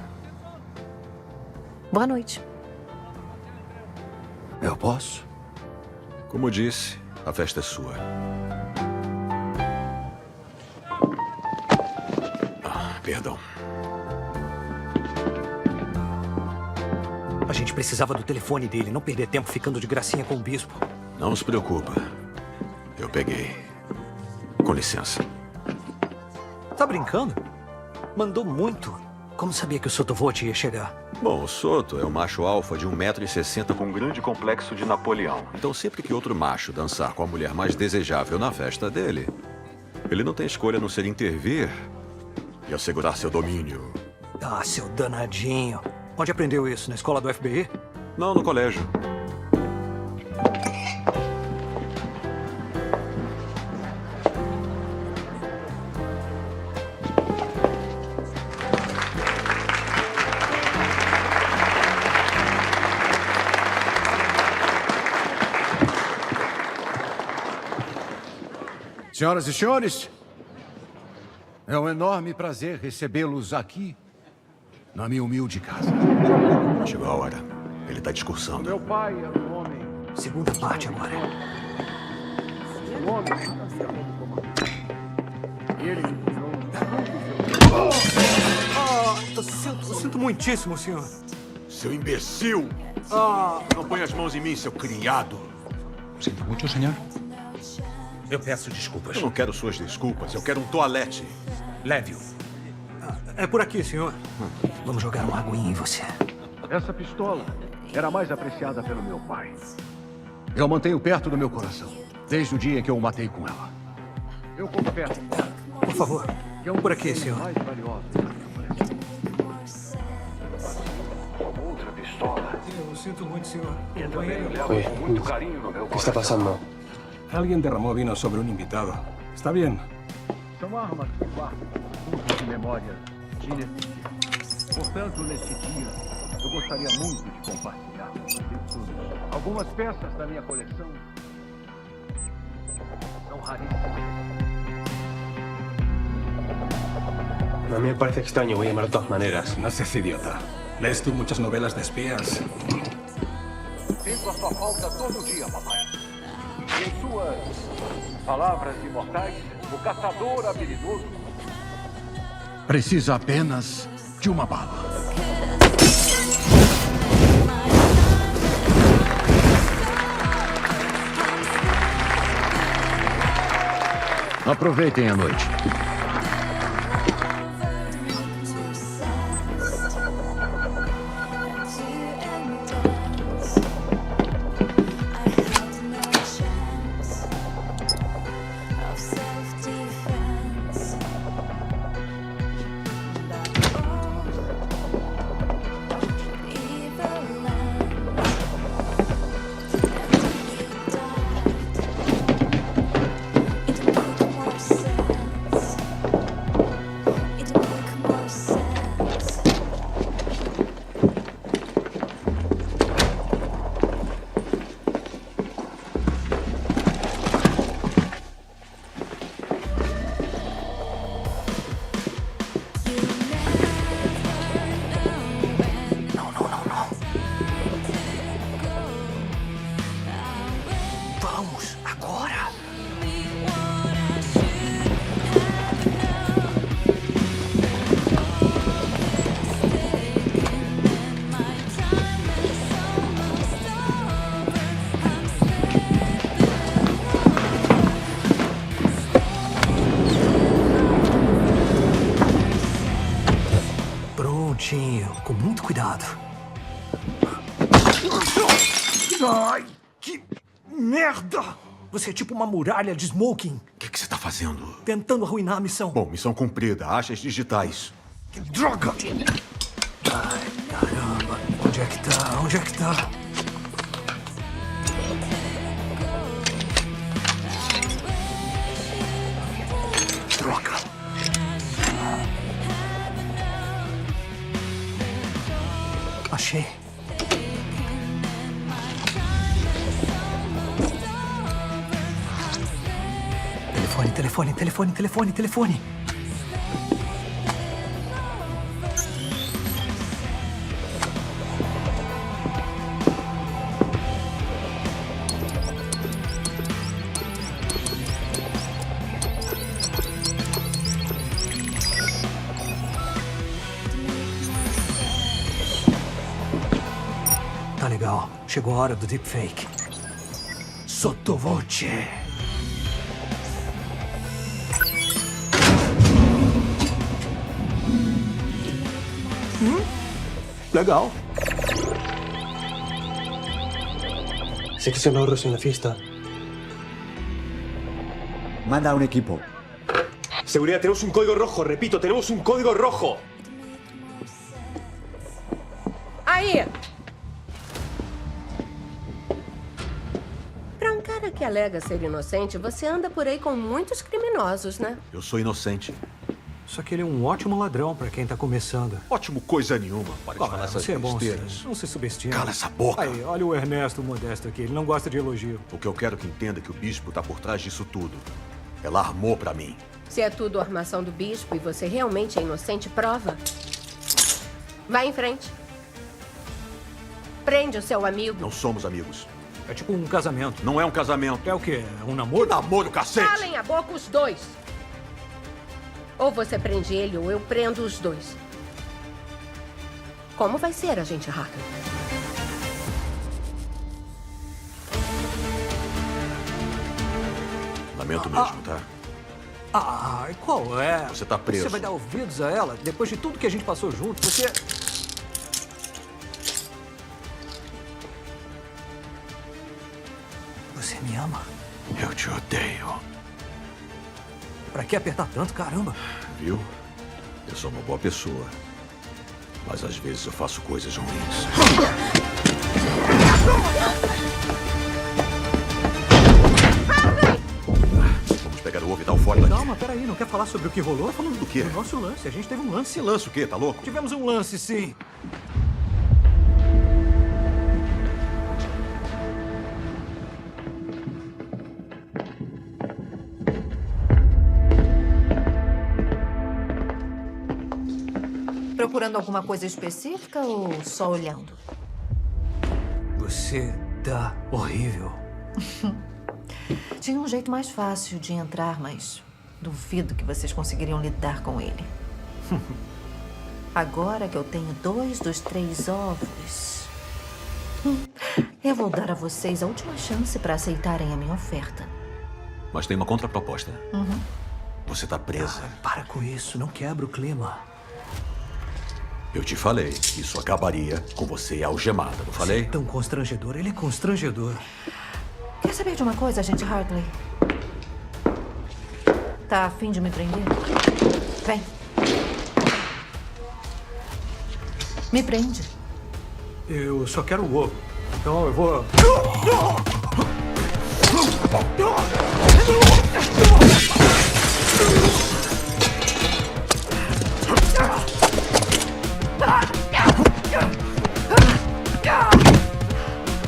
Speaker 9: Boa noite.
Speaker 13: Eu posso?
Speaker 2: Como disse, a festa é sua. Perdão.
Speaker 8: A gente precisava do telefone dele, não perder tempo ficando de gracinha com o bispo.
Speaker 2: Não se preocupa. Eu peguei. Com licença.
Speaker 8: Tá brincando? Mandou muito. Como sabia que o Sotovote ia chegar?
Speaker 2: Bom, o Soto é um macho alfa de 1,60 m com um grande complexo de Napoleão. Então, sempre que outro macho dançar com a mulher mais desejável na festa dele, ele não tem escolha a não ser intervir e assegurar seu domínio.
Speaker 8: Ah, seu danadinho. Onde aprendeu isso? Na escola do FBI?
Speaker 2: Não, no colégio.
Speaker 7: Senhoras e senhores, é um enorme prazer recebê-los aqui, na minha humilde casa.
Speaker 2: Chegou a hora. Ele tá discursando.
Speaker 7: Meu pai era um homem...
Speaker 8: Segunda parte agora.
Speaker 7: Um homem... Ele...
Speaker 8: Eu sinto muitíssimo, senhor.
Speaker 2: Seu imbecil! Não põe as mãos em mim, seu criado.
Speaker 14: Sinto muito, senhor.
Speaker 6: Eu peço desculpas.
Speaker 2: Eu não quero suas desculpas, eu quero um toalete.
Speaker 6: Leve-o.
Speaker 8: É por aqui, senhor. Vamos jogar uma aguinha em você.
Speaker 7: Essa pistola era a mais apreciada pelo meu pai. Eu a mantenho perto do meu coração, desde o dia em que eu o matei com ela. Eu confesso.
Speaker 8: Por favor, por aqui, senhor.
Speaker 7: Mais valiosa. Outra pistola.
Speaker 8: Eu sinto muito, senhor.
Speaker 11: Oye, ¿qué está pasando? Alguien derramó vino sobre un invitado. Está bien.
Speaker 7: São armas que guardo pontos de memória de... Portanto, nesse dia, eu gostaria muito de compartilhar com vocês todos algumas peças da minha coleção. São raríssimas.
Speaker 14: A mí me parece extraño, voy a llamar de todas maneras.
Speaker 11: No seas idiota. ¿Lees tú muchas novelas de espías?
Speaker 7: Sinto a sua falta todo dia, papai. E em suas palavras imortais, o caçador habilidoso precisa apenas de uma bala. Aproveitem a noite.
Speaker 8: Vamos, agora! Prontinho, com muito cuidado. Ai, que merda! Você é tipo uma muralha de smoking.
Speaker 2: O que você tá fazendo?
Speaker 8: Tentando arruinar a missão.
Speaker 2: Bom, missão cumprida. Acha as digitais.
Speaker 8: Que droga! Ai, caramba. Onde Onde é que tá? Onde é que tá? Droga. Achei. Telefone. Tá legal. Chegou a hora do deepfake. Sottovoce. Legal.
Speaker 14: Sé que son ahorros en la fiesta.
Speaker 13: Manda a un equipo.
Speaker 14: Seguridad, tenemos un código rojo. Repito, tenemos un código rojo.
Speaker 3: Aí! Pra um cara que alega ser inocente, você anda por aí com muitos criminosos, né?
Speaker 2: Eu sou inocente.
Speaker 8: Só que ele é um ótimo ladrão pra quem tá começando.
Speaker 2: Ótimo coisa nenhuma. Para de falar essas
Speaker 8: Você é bom,
Speaker 2: besteiras.
Speaker 8: sim. Não se subestime.
Speaker 2: Cala essa boca.
Speaker 8: Aí, olha o Ernesto Modesto aqui. Ele não gosta de elogio.
Speaker 2: O que eu quero que entenda é que o bispo tá por trás disso tudo. Ela armou pra mim.
Speaker 3: Se é tudo armação do bispo e você realmente é inocente, prova. Vai em frente. Prende o seu amigo.
Speaker 2: Não somos amigos.
Speaker 8: É tipo um casamento.
Speaker 2: Não é um casamento.
Speaker 8: É o quê? Um namoro?
Speaker 2: Que namoro, cacete!
Speaker 3: Calem a boca os dois. Ou você prende ele ou eu prendo os dois. Como vai ser, agente Hartley?
Speaker 2: Lamento mesmo, tá?
Speaker 8: Qual é?
Speaker 2: Você tá preso.
Speaker 8: Você vai dar ouvidos a ela? Depois de tudo que a gente passou junto, você... Você me ama?
Speaker 2: Eu te odeio.
Speaker 8: Pra que apertar tanto, caramba?
Speaker 2: Viu? Eu sou uma boa pessoa. Mas às vezes eu faço coisas ruins. Vamos pegar o ovo e dar o fora daqui.
Speaker 8: Calma, peraí. Não quer falar sobre o que rolou? Falando
Speaker 2: do quê?
Speaker 8: Do nosso lance. A gente teve um lance.
Speaker 2: Que lance o quê? Tá louco?
Speaker 8: Tivemos um lance, sim.
Speaker 9: Procurando alguma coisa específica ou só olhando?
Speaker 8: Você tá horrível.
Speaker 9: Tinha um jeito mais fácil de entrar, mas duvido que vocês conseguiriam lidar com ele. Agora que eu tenho 2 dos 3 ovos, eu vou dar a vocês a última chance para aceitarem a minha oferta.
Speaker 2: Mas tem uma contraproposta. Você tá presa.
Speaker 8: Para com isso. Não quebra o clima.
Speaker 2: Eu te falei que isso acabaria com você algemada, não falei?
Speaker 8: Você é tão constrangedor. Ele é constrangedor.
Speaker 9: Quer saber de uma coisa, agente Hartley? Tá a fim de me prender? Vem. Me prende.
Speaker 8: Eu só quero o ovo. Então eu vou...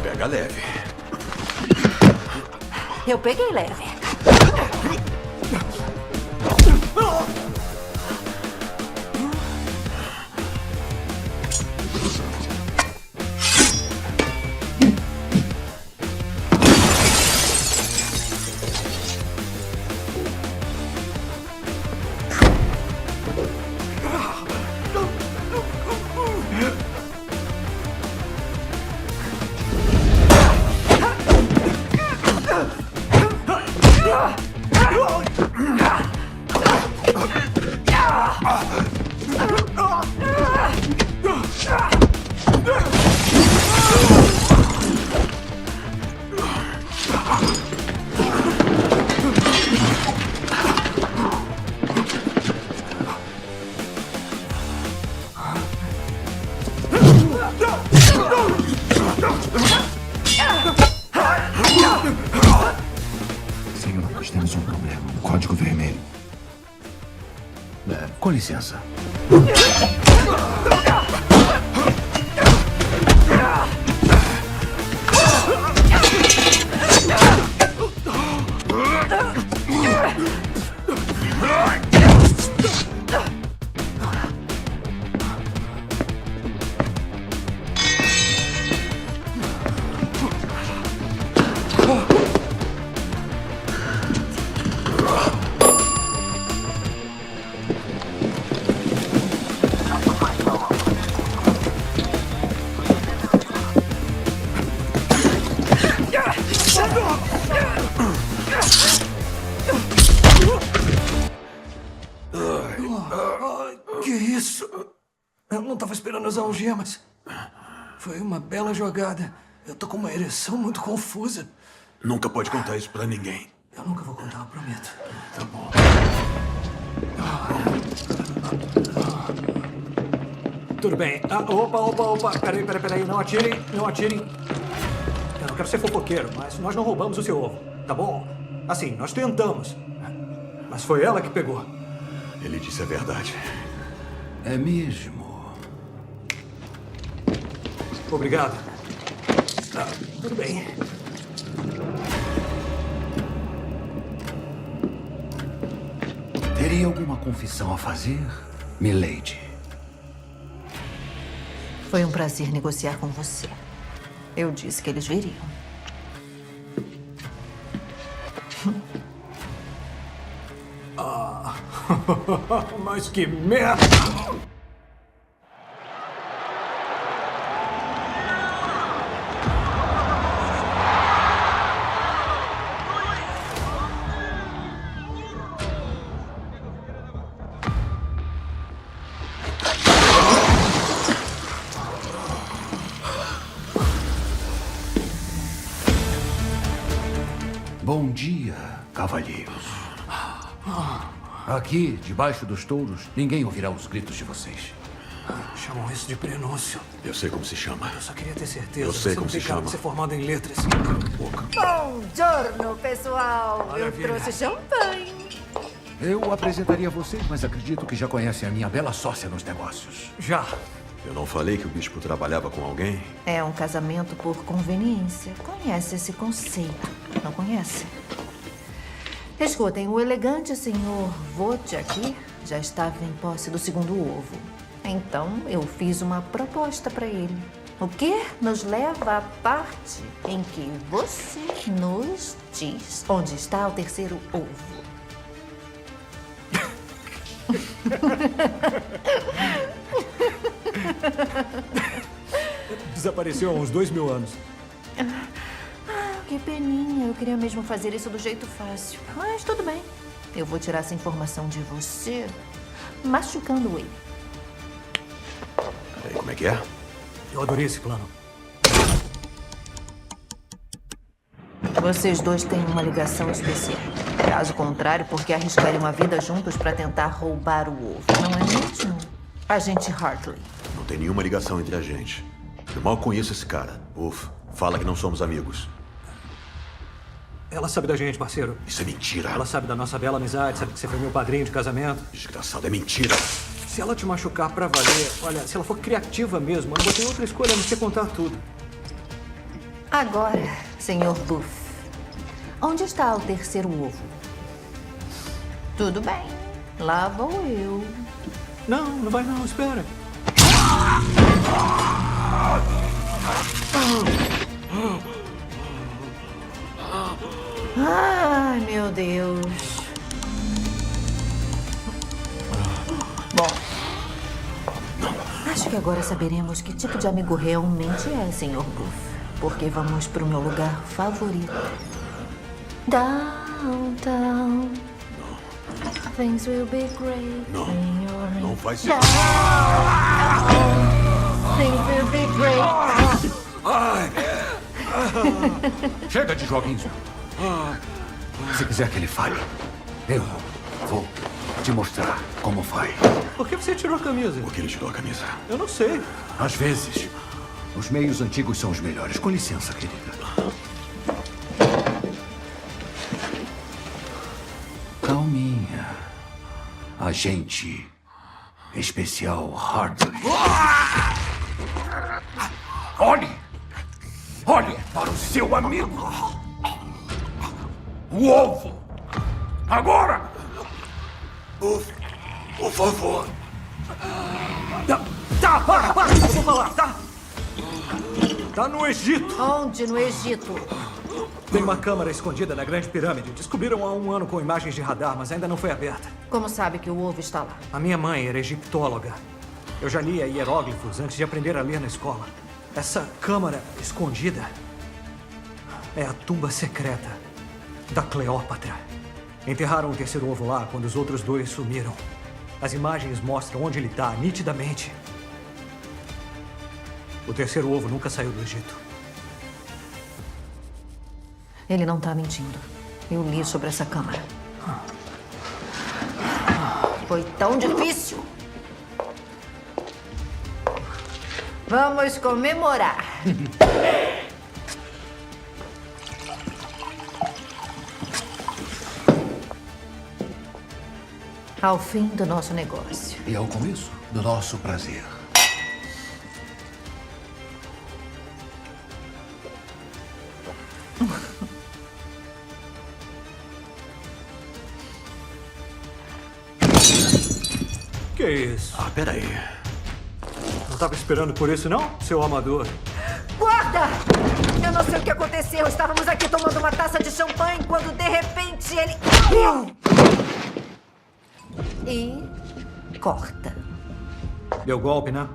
Speaker 2: Pega leve.
Speaker 9: Eu peguei leve.
Speaker 13: Com licença.
Speaker 8: Que isso? Eu não estava esperando as algemas. Foi uma bela jogada. Eu tô com uma ereção muito confusa.
Speaker 2: Nunca pode contar isso pra ninguém.
Speaker 8: Eu nunca vou contar, eu prometo.
Speaker 2: Tá bom.
Speaker 8: Tudo bem. Opa. Peraí. Não atirem. Eu não quero ser fofoqueiro, mas nós não roubamos o seu ovo, tá bom? Assim, nós tentamos. Mas foi ela que pegou.
Speaker 2: Ele disse a verdade.
Speaker 13: É mesmo?
Speaker 8: Obrigado. Tudo bem.
Speaker 13: Teria alguma confissão a fazer, milady?
Speaker 9: Foi um prazer negociar com você. Eu disse que eles viriam.
Speaker 8: Mas que merda!
Speaker 13: Bom dia, cavalheiros. Aqui, debaixo dos touros, ninguém ouvirá os gritos de vocês.
Speaker 8: Chamam isso de prenúncio.
Speaker 2: Eu sei como se chama.
Speaker 8: Eu só queria ter certeza.
Speaker 2: Eu sei
Speaker 8: Você
Speaker 2: como
Speaker 8: não tem
Speaker 2: se
Speaker 8: cara
Speaker 2: chama.
Speaker 8: de ser formado em letras.
Speaker 9: Bom giorno, pessoal.
Speaker 8: Maravilha.
Speaker 9: Eu trouxe champanhe.
Speaker 13: Eu apresentaria vocês, mas acredito que já conhecem a minha bela sócia nos negócios.
Speaker 8: Já.
Speaker 2: Eu não falei que o bispo trabalhava com alguém?
Speaker 9: É um casamento por conveniência. Conhece esse conceito, não conhece? Escutem, o elegante senhor Vogt aqui já estava em posse do segundo ovo. Então, eu fiz uma proposta para ele. O que nos leva à parte em que você nos diz onde está o terceiro ovo.
Speaker 8: Desapareceu há uns 2000 anos.
Speaker 9: Que peninha. Eu queria mesmo fazer isso do jeito fácil. Mas tudo bem. Eu vou tirar essa informação de você machucando ele.
Speaker 2: Peraí, como é que é?
Speaker 8: Eu adorei esse plano.
Speaker 9: Vocês dois têm uma ligação especial. Caso contrário, por que arriscariam a vida juntos para tentar roubar o ovo? Não é mesmo? Agente Hartley.
Speaker 2: Não tem nenhuma ligação entre a gente. Eu mal conheço esse cara. Fala que não somos amigos.
Speaker 8: Ela sabe da gente, parceiro.
Speaker 2: Isso é mentira.
Speaker 8: Ela sabe da nossa bela amizade, sabe que você foi meu padrinho de casamento.
Speaker 2: Desgraçado, é mentira.
Speaker 8: Se ela te machucar pra valer, olha, se ela for criativa mesmo, eu não tenho outra escolha a não ser contar tudo.
Speaker 9: Agora, senhor Buff, onde está o terceiro ovo? Tudo bem, lá vou eu.
Speaker 8: Não vai não, espera.
Speaker 9: Ai, meu Deus. Bom, acho que agora saberemos que tipo de amigo realmente é, Sr. Buff. Porque vamos pro meu lugar favorito. Downtown. Things will be great.
Speaker 2: Não faz isso.
Speaker 9: Things will be great.
Speaker 13: Chega de joguinhos. Se quiser que ele fale, eu vou te mostrar como faz.
Speaker 8: Por que você tirou a camisa?
Speaker 2: Por que ele tirou a camisa?
Speaker 8: Eu não sei.
Speaker 13: Às vezes, os meios antigos são os melhores. Com licença, querida. Calminha. Agente especial Hartley. Olhe! Olhe para o seu amigo! O ovo! Agora! Por favor!
Speaker 8: Tá, para! Eu vou falar, tá? Tá no Egito!
Speaker 9: Onde no Egito?
Speaker 8: Tem uma câmara escondida na Grande Pirâmide. Descobriram há 1 ano com imagens de radar, mas ainda não foi aberta.
Speaker 9: Como sabe que o ovo está lá?
Speaker 8: A minha mãe era egiptóloga. Eu já lia hieróglifos antes de aprender a ler na escola. Essa câmara escondida é a tumba secreta da Cleópatra. Enterraram o terceiro ovo lá quando os outros 2 sumiram. As imagens mostram onde ele está, nitidamente. O terceiro ovo nunca saiu do Egito.
Speaker 9: Ele não está mentindo. Eu li sobre essa câmara. Foi tão difícil. Vamos comemorar. Ao fim do nosso negócio.
Speaker 13: E ao começo do nosso prazer.
Speaker 8: Que isso?
Speaker 2: Ah, peraí.
Speaker 8: Não estava esperando por isso, não, seu amador?
Speaker 9: Guarda! Eu não sei o que aconteceu. Estávamos aqui tomando uma taça de champanhe quando, de repente, ele... E corta.
Speaker 8: Deu golpe, né?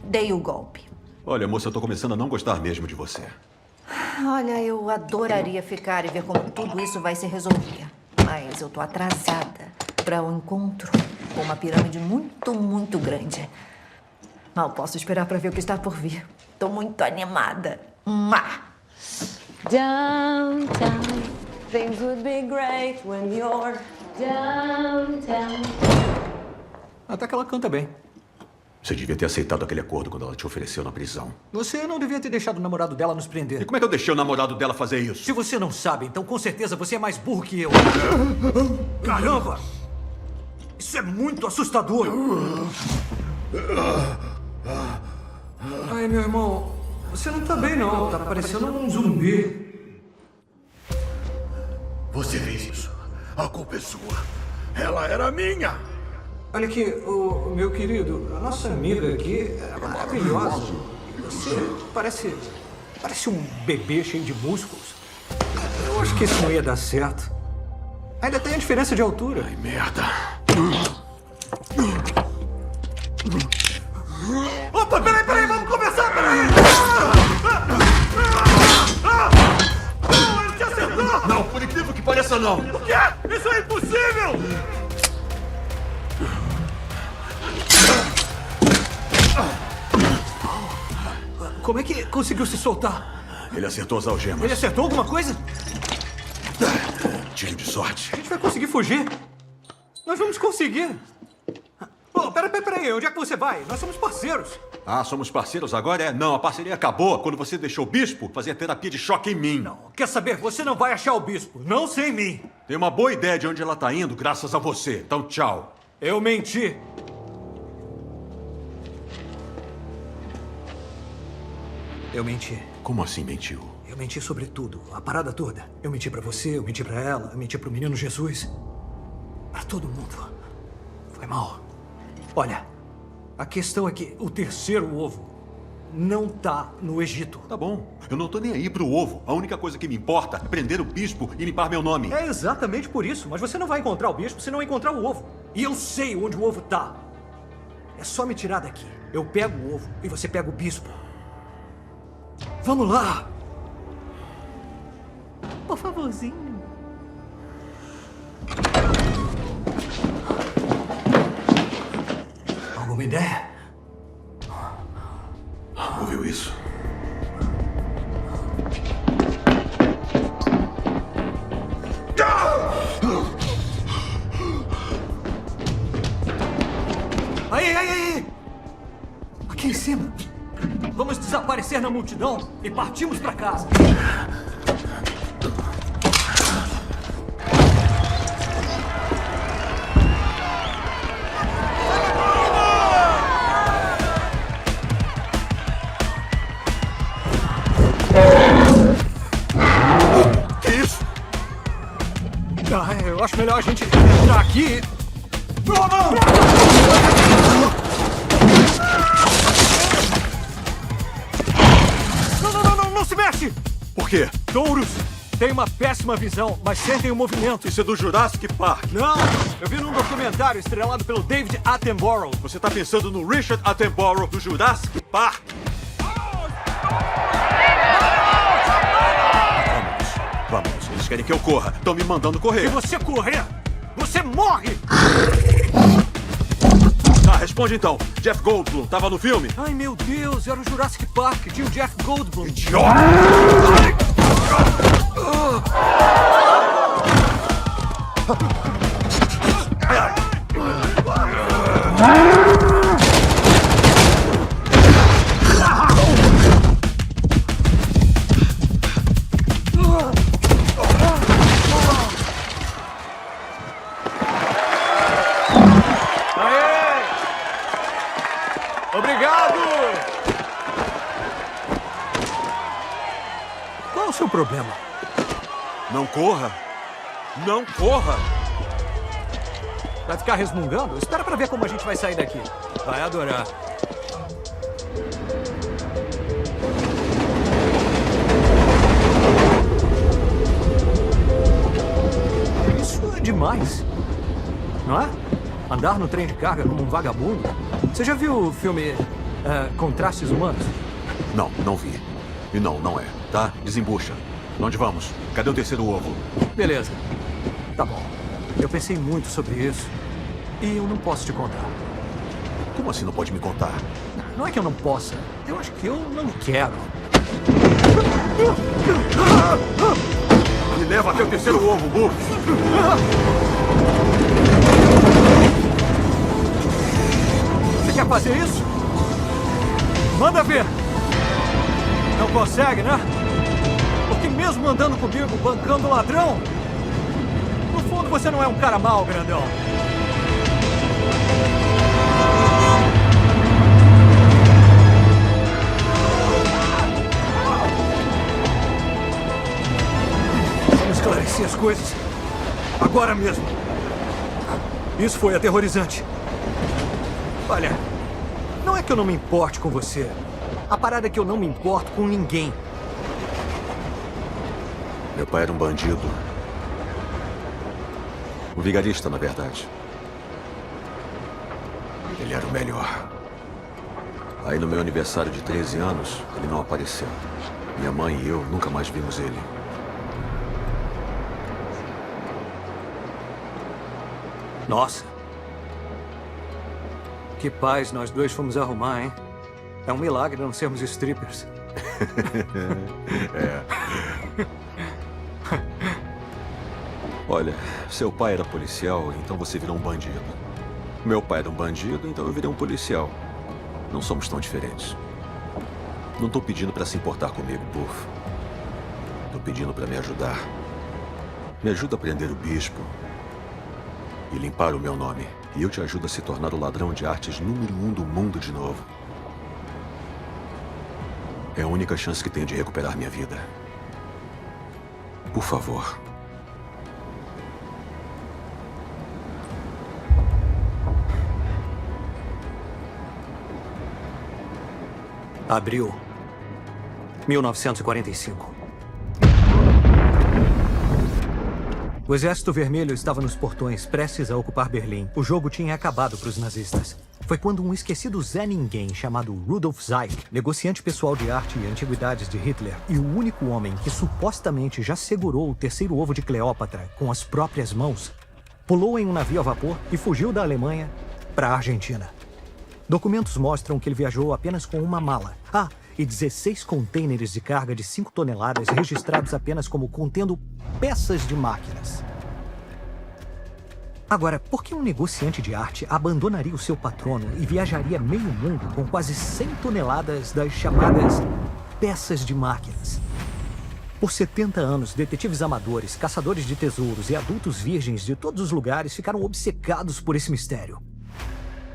Speaker 9: Dei o golpe.
Speaker 2: Olha, moça, eu tô começando a não gostar mesmo de você.
Speaker 9: Olha, eu adoraria ficar e ver como tudo isso vai se resolver. Mas eu tô atrasada para um encontro com uma pirâmide muito, muito grande. Mal posso esperar para ver o que está por vir. Tô muito animada.
Speaker 10: Downtown, things would be great when you're downtown.
Speaker 8: Até que ela canta bem.
Speaker 2: Você devia ter aceitado aquele acordo quando ela te ofereceu na prisão.
Speaker 8: Você não devia ter deixado o namorado dela nos prender.
Speaker 2: E como é que eu deixei o namorado dela fazer isso?
Speaker 8: Se você não sabe, então com certeza você é mais burro que eu. Caramba! Isso é muito assustador! Ai, meu irmão, você não tá bem, não. Tá parecendo um zumbi.
Speaker 13: Você fez isso. A culpa é sua. Ela era minha.
Speaker 8: Olha aqui, o meu querido, a nossa amiga aqui é maravilhosa. Você parece um bebê cheio de músculos. Eu acho que isso não ia dar certo. Ainda tem a diferença de altura.
Speaker 13: Ai, merda.
Speaker 8: Opa, peraí, vamos começar, peraí! Ele te acertou!
Speaker 13: Não, por incrível que pareça, não.
Speaker 8: O quê? Isso é impossível! Como é que conseguiu se soltar?
Speaker 2: Ele acertou as algemas.
Speaker 8: Ele acertou alguma coisa?
Speaker 2: Tiro de sorte.
Speaker 8: A gente vai conseguir fugir. Nós vamos conseguir. Oh, peraí, onde é que você vai? Nós somos parceiros.
Speaker 2: Ah, somos parceiros agora? Não, a parceria acabou quando você deixou o bispo fazer terapia de choque em mim.
Speaker 8: Não, quer saber? Você não vai achar o bispo, não sem mim.
Speaker 2: Tem uma boa ideia de onde ela tá indo, graças a você. Então, tchau.
Speaker 8: Eu menti. Eu menti.
Speaker 2: Como assim mentiu?
Speaker 8: Eu menti sobre tudo, a parada toda. Eu menti pra você, eu menti pra ela, eu menti pro menino Jesus. Pra todo mundo. Foi mal. Olha, a questão é que o terceiro ovo não tá no Egito.
Speaker 2: Tá bom. Eu não tô nem aí pro ovo. A única coisa que me importa é prender o bispo e limpar meu nome.
Speaker 8: É exatamente por isso. Mas você não vai encontrar o bispo se não encontrar o ovo. E eu sei onde o ovo tá. É só me tirar daqui. Eu pego o ovo e você pega o bispo. Vamos lá! Por favorzinho. Alguma ideia?
Speaker 2: Ouviu isso?
Speaker 8: Aí! Aqui em cima. Vamos desaparecer na multidão e partimos pra casa. melhor a gente entrar aqui. Não se mexe!
Speaker 2: Por quê?
Speaker 8: Touros têm uma péssima visão, mas sentem o movimento.
Speaker 2: Isso é do Jurassic Park.
Speaker 8: Não! Eu vi num documentário estrelado pelo David Attenborough.
Speaker 2: Você tá pensando no Richard Attenborough do Jurassic Park? Vamos, eles querem que eu corra. Estão me mandando correr.
Speaker 8: Se você correr, você morre!
Speaker 2: Tá, responde então. Jeff Goldblum tava no filme?
Speaker 8: Ai, meu Deus, era o Jurassic Park. Tinha o Jeff Goldblum.
Speaker 2: Idiota!
Speaker 8: Obrigado! Qual é o seu problema?
Speaker 2: Não corra! Não corra!
Speaker 8: Vai ficar resmungando? Espera pra ver como a gente vai sair daqui. Vai adorar. Isso é demais. Não é? Andar no trem de carga como um vagabundo. Você já viu o filme Contrastes Humanos?
Speaker 2: Não, não vi. E não é, tá? Desembucha. Onde vamos? Cadê o terceiro ovo?
Speaker 8: Beleza. Tá bom. Eu pensei muito sobre isso. E eu não posso te contar.
Speaker 2: Como assim não pode me contar?
Speaker 8: Não é que eu não possa. Eu acho que eu não quero.
Speaker 2: Me leva até o terceiro ovo, burro!
Speaker 8: Você quer fazer isso? Manda ver! Não consegue, né? Porque mesmo andando comigo, bancando ladrão, no fundo você não é um cara mau, grandão. Vamos esclarecer as coisas agora mesmo. Isso foi aterrorizante. Olha, não é que eu não me importe com você. A parada é que eu não me importo com ninguém.
Speaker 2: Meu pai era um bandido. Um vigarista, na verdade. Ele era o melhor. Aí no meu aniversário de 13 anos, ele não apareceu. Minha mãe e eu nunca mais vimos ele.
Speaker 8: Nossa. Que paz nós dois fomos arrumar, hein? É um milagre não sermos strippers.
Speaker 2: É. Olha, seu pai era policial, então você virou um bandido. Meu pai era um bandido, então eu virei um policial. Não somos tão diferentes. Não tô pedindo pra se importar comigo, Buff. Tô pedindo pra me ajudar. Me ajuda a prender o bispo e limpar o meu nome. E eu te ajudo a se tornar o ladrão de artes número 1 do mundo de novo. É a única chance que tenho de recuperar minha vida. Por favor.
Speaker 8: Abril 1945. O Exército Vermelho estava nos portões, prestes a ocupar Berlim. O jogo tinha acabado para os nazistas. Foi quando um esquecido Zé Ninguém, chamado Rudolf Zeig, negociante pessoal de arte e antiguidades de Hitler, e o único homem que supostamente já segurou o terceiro ovo de Cleópatra com as próprias mãos, pulou em um navio a vapor e fugiu da Alemanha para a Argentina. Documentos mostram que ele viajou apenas com uma mala. E 16 contêineres de carga de 5 toneladas registrados apenas como contendo peças de máquinas. Agora, por que um negociante de arte abandonaria o seu patrono e viajaria meio mundo com quase 100 toneladas das chamadas peças de máquinas? Por 70 anos, detetives amadores, caçadores de tesouros e adultos virgens de todos os lugares ficaram obcecados por esse mistério.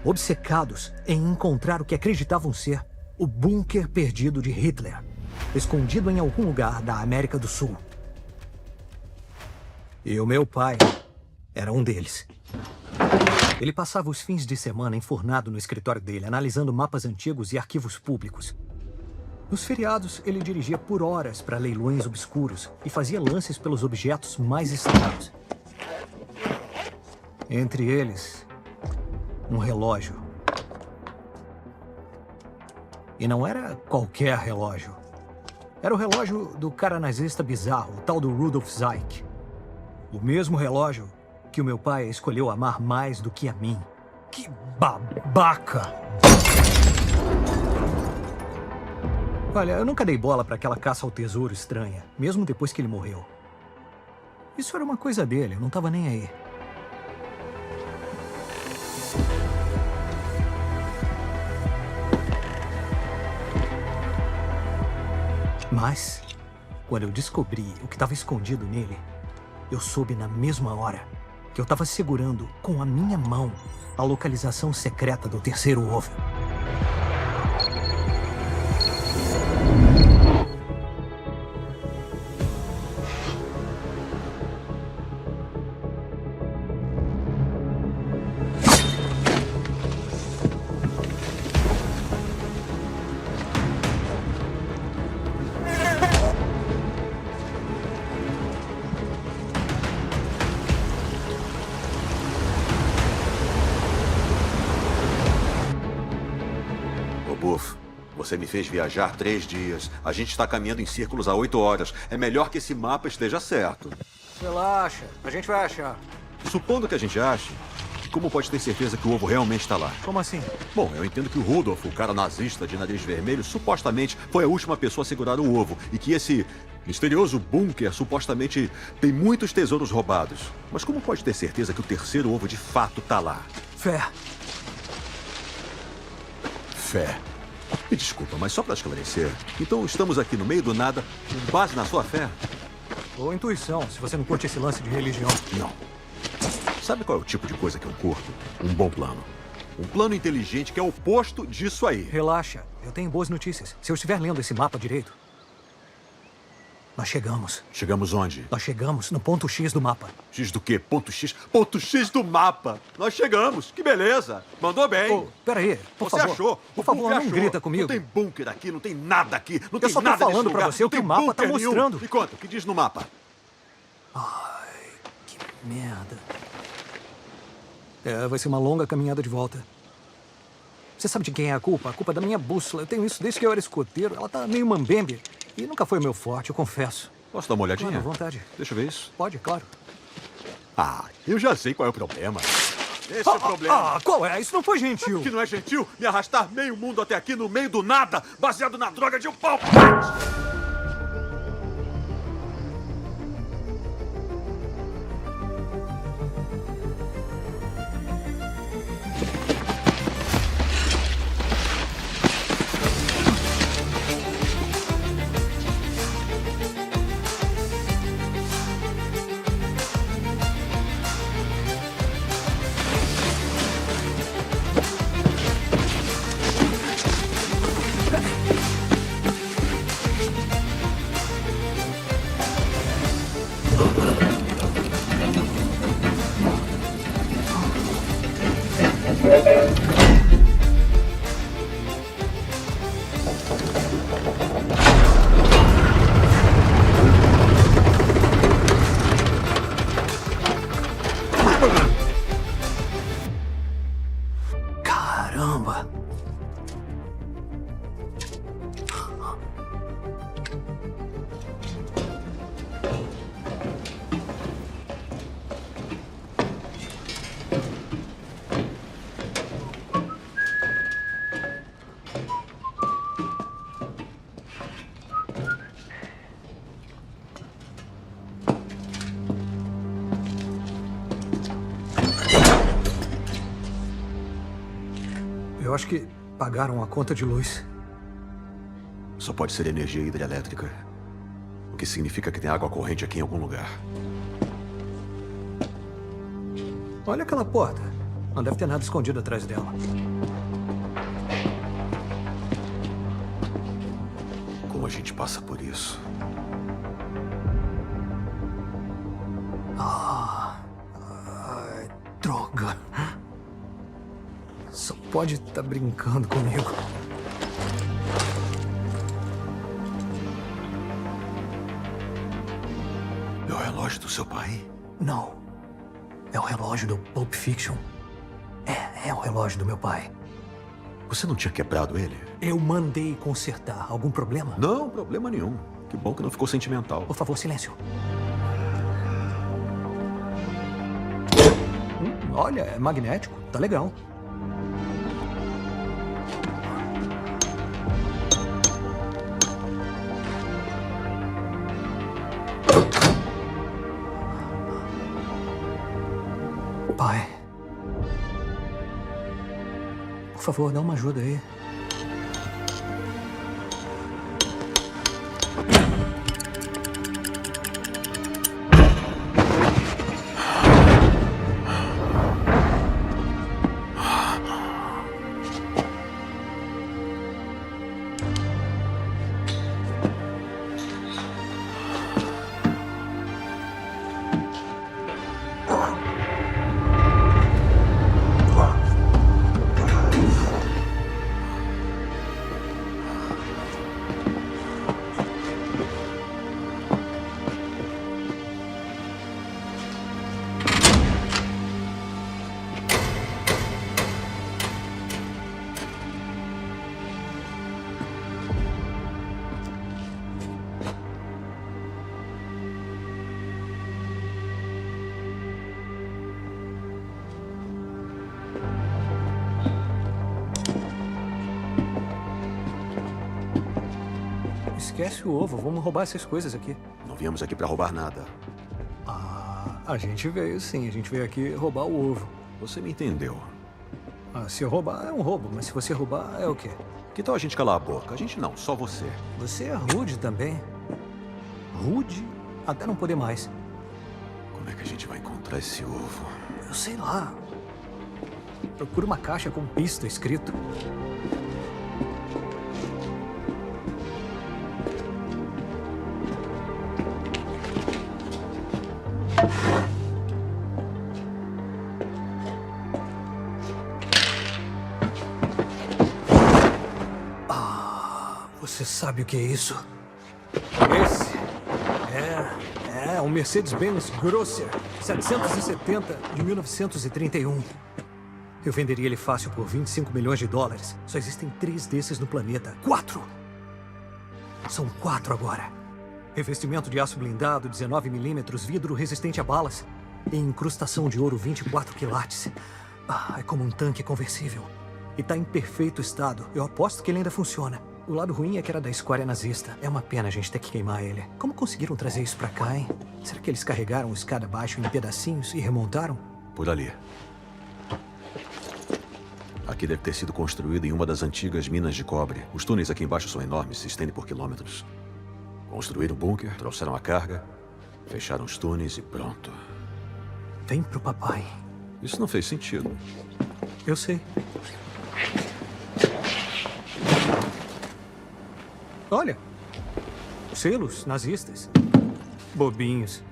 Speaker 8: Obcecados em encontrar o que acreditavam ser o bunker perdido de Hitler, escondido em algum lugar da América do Sul. E o meu pai era um deles. Ele passava os fins de semana enfurnado no escritório dele, analisando mapas antigos e arquivos públicos. Nos feriados, ele dirigia por horas para leilões obscuros e fazia lances pelos objetos mais estranhos. Entre eles, um relógio. E não era qualquer relógio. Era o relógio do cara nazista bizarro, o tal do Rudolf Zeick. O mesmo relógio que o meu pai escolheu amar mais do que a mim. Que babaca! Olha, eu nunca dei bola para aquela caça ao tesouro estranha, mesmo depois que ele morreu. Isso era uma coisa dele, eu não estava nem aí. Mas, quando eu descobri o que estava escondido nele, eu soube na mesma hora que eu estava segurando com a minha mão a localização secreta do terceiro ovo.
Speaker 2: Você me fez viajar 3 dias. A gente está caminhando em círculos há 8 horas. É melhor que esse mapa esteja certo.
Speaker 8: Relaxa, a gente vai achar.
Speaker 2: Supondo que a gente ache, como pode ter certeza que o ovo realmente está lá?
Speaker 8: Como assim?
Speaker 2: Bom, eu entendo que o Rudolf, o cara nazista de nariz vermelho, supostamente foi a última pessoa a segurar o ovo. E que esse misterioso bunker supostamente tem muitos tesouros roubados. Mas como pode ter certeza que o terceiro ovo de fato está lá?
Speaker 8: Fé.
Speaker 2: Fé. Me desculpa, mas só para esclarecer. Então estamos aqui no meio do nada, com base na sua fé?
Speaker 8: Ou intuição, se você não curte esse lance de religião.
Speaker 2: Não. Sabe qual é o tipo de coisa que eu curto? Um bom plano. Um plano inteligente que é o oposto disso aí.
Speaker 8: Relaxa, eu tenho boas notícias. Se eu estiver lendo esse mapa direito, nós chegamos.
Speaker 2: Chegamos onde?
Speaker 8: Nós chegamos no ponto X do mapa.
Speaker 2: X do quê? Ponto X? Ponto X do mapa. Nós chegamos. Que beleza. Mandou bem.
Speaker 8: Oh, peraí, por favor.
Speaker 2: Você achou?
Speaker 8: Por favor, não grita comigo.
Speaker 2: Não tem bunker aqui, não tem nada aqui. Não tem
Speaker 8: eu só tô
Speaker 2: nada
Speaker 8: falando pra você o que o mapa tá mostrando.
Speaker 2: Me conta, o que diz no mapa?
Speaker 8: Ai, que merda. Vai ser uma longa caminhada de volta. Você sabe de quem é a culpa? A culpa é da minha bússola. Eu tenho isso desde que eu era escoteiro. Ela tá meio mambembe. E nunca foi meu forte, eu confesso.
Speaker 2: Posso dar uma olhadinha?
Speaker 8: Claro, à vontade.
Speaker 2: Deixa eu ver isso.
Speaker 8: Pode, claro.
Speaker 2: Ah, eu já sei qual é o problema. Esse é o problema.
Speaker 8: Qual é? Isso não foi gentil.
Speaker 2: Que não é gentil me arrastar meio mundo até aqui no meio do nada, baseado na droga de um pau.
Speaker 8: Caramba! Eu acho que pagaram a conta de luz.
Speaker 2: Só pode ser energia hidrelétrica. O que significa que tem água corrente aqui em algum lugar.
Speaker 8: Olha aquela porta. Não deve ter nada escondido atrás dela.
Speaker 2: Como a gente passa por isso?
Speaker 8: Só pode estar brincando comigo.
Speaker 2: É o relógio do seu pai?
Speaker 8: Não. É o relógio do Pulp Fiction. É o relógio do meu pai.
Speaker 2: Você não tinha quebrado ele?
Speaker 8: Eu mandei consertar. Algum problema?
Speaker 2: Não, problema nenhum. Que bom que não ficou sentimental.
Speaker 8: Por favor, silêncio. Olha, é magnético. Tá legal. Pai. Por favor, dá uma ajuda aí. Esquece o ovo, vamos roubar essas coisas aqui.
Speaker 2: Não viemos aqui pra roubar nada.
Speaker 8: Ah, a gente veio sim, a gente veio aqui roubar o ovo.
Speaker 2: Você me entendeu.
Speaker 8: Ah, se eu roubar é um roubo, mas se você roubar é o quê?
Speaker 2: Que tal a gente calar a boca? A gente não, só você.
Speaker 8: Você é rude também. Rude até não poder mais.
Speaker 2: Como é que a gente vai encontrar esse ovo?
Speaker 8: Eu sei lá. Procura uma caixa com pista escrito. Você sabe o que é isso? Esse é um Mercedes-Benz Grosser 770 de 1931. Eu venderia ele fácil por 25 milhões de dólares. Só existem 3 desses no planeta. 4! São 4 agora. Revestimento de aço blindado, 19 milímetros, vidro resistente a balas e incrustação de ouro 24 quilates. É como um tanque conversível. E tá em perfeito estado. Eu aposto que ele ainda funciona. O lado ruim é que era da escória nazista. É uma pena a gente ter que queimar ele. Como conseguiram trazer isso pra cá, hein? Será que eles carregaram o escada abaixo em pedacinhos e remontaram?
Speaker 2: Por ali. Aqui deve ter sido construído em uma das antigas minas de cobre. Os túneis aqui embaixo são enormes, se estendem por quilômetros. Construíram o bunker, trouxeram a carga, fecharam os túneis e pronto.
Speaker 8: Vem pro papai.
Speaker 2: Isso não fez sentido.
Speaker 8: Eu sei. Olha, selos nazistas. Bobinhos.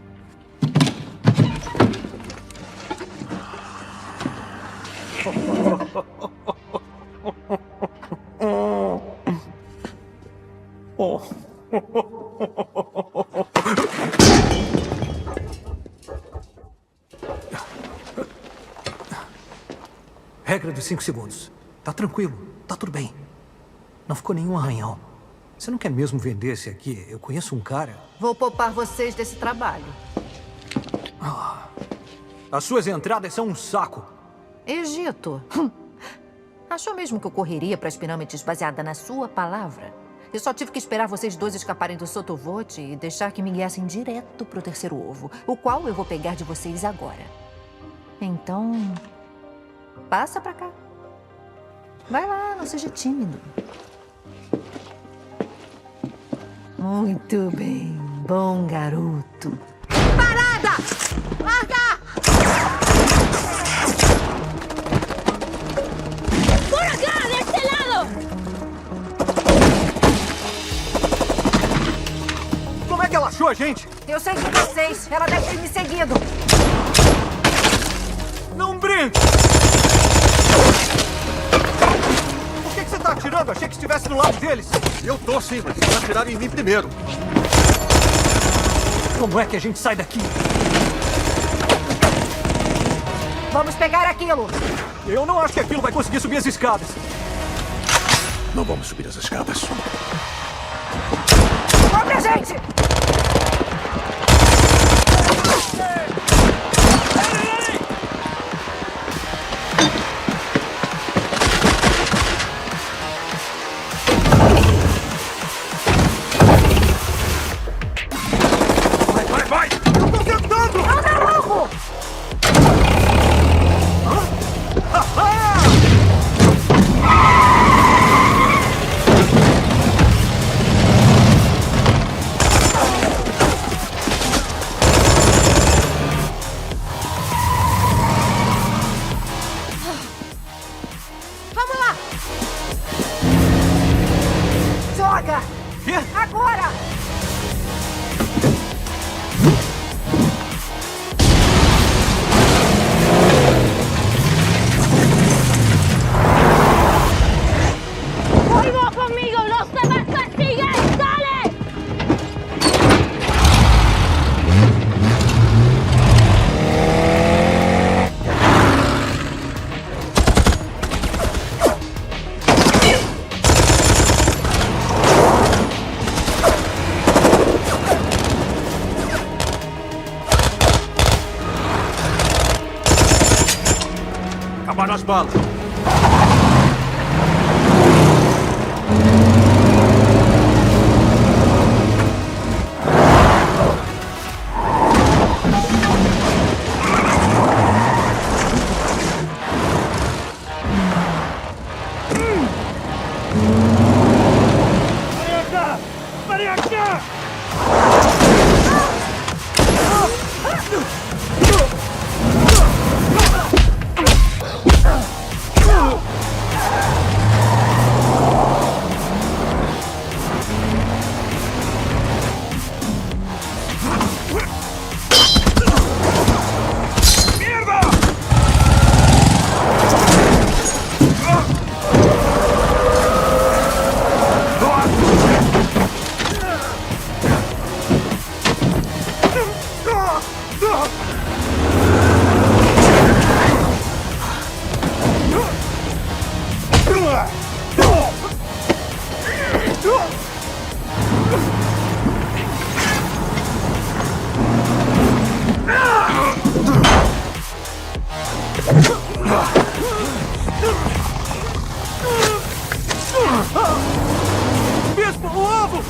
Speaker 8: Regra dos 5 segundos. Tá tranquilo, tá tudo bem. Não ficou nenhum arranhão. Você não quer mesmo vender esse aqui? Eu conheço um cara...
Speaker 9: Vou poupar vocês desse trabalho.
Speaker 8: As suas entradas são um saco.
Speaker 9: Egito. Achou mesmo que eu correria para as pirâmides baseada na sua palavra? Eu só tive que esperar vocês dois escaparem do Sotovote e deixar que me guiassem direto pro terceiro ovo, o qual eu vou pegar de vocês agora. Então, passa pra cá. Vai lá, não seja tímido. Muito bem, bom garoto.
Speaker 3: Parada! Larga!
Speaker 4: ¡Por acá, de este lado!
Speaker 8: Como é que ela achou a gente?
Speaker 9: Eu sei de vocês. Ela deve ter me seguido.
Speaker 8: Não brinque! atirando? Achei que estivesse do lado deles.
Speaker 2: Eu tô sim, mas eles atiraram em mim primeiro.
Speaker 8: Como é que a gente sai daqui?
Speaker 9: Vamos pegar aquilo.
Speaker 8: Eu não acho que aquilo vai conseguir subir as escadas.
Speaker 13: Não vamos subir as escadas.
Speaker 9: Cobre a gente!
Speaker 8: Vai! Eu tô tentando!
Speaker 9: Anda logo!
Speaker 3: Vamos lá!
Speaker 9: Joga!
Speaker 8: Quê?
Speaker 9: Agora!
Speaker 4: ¡Fuimos conmigo! ¡Los demás te siguen! ¡Dale!
Speaker 8: Acabaram as balas. Bispo, o ovo!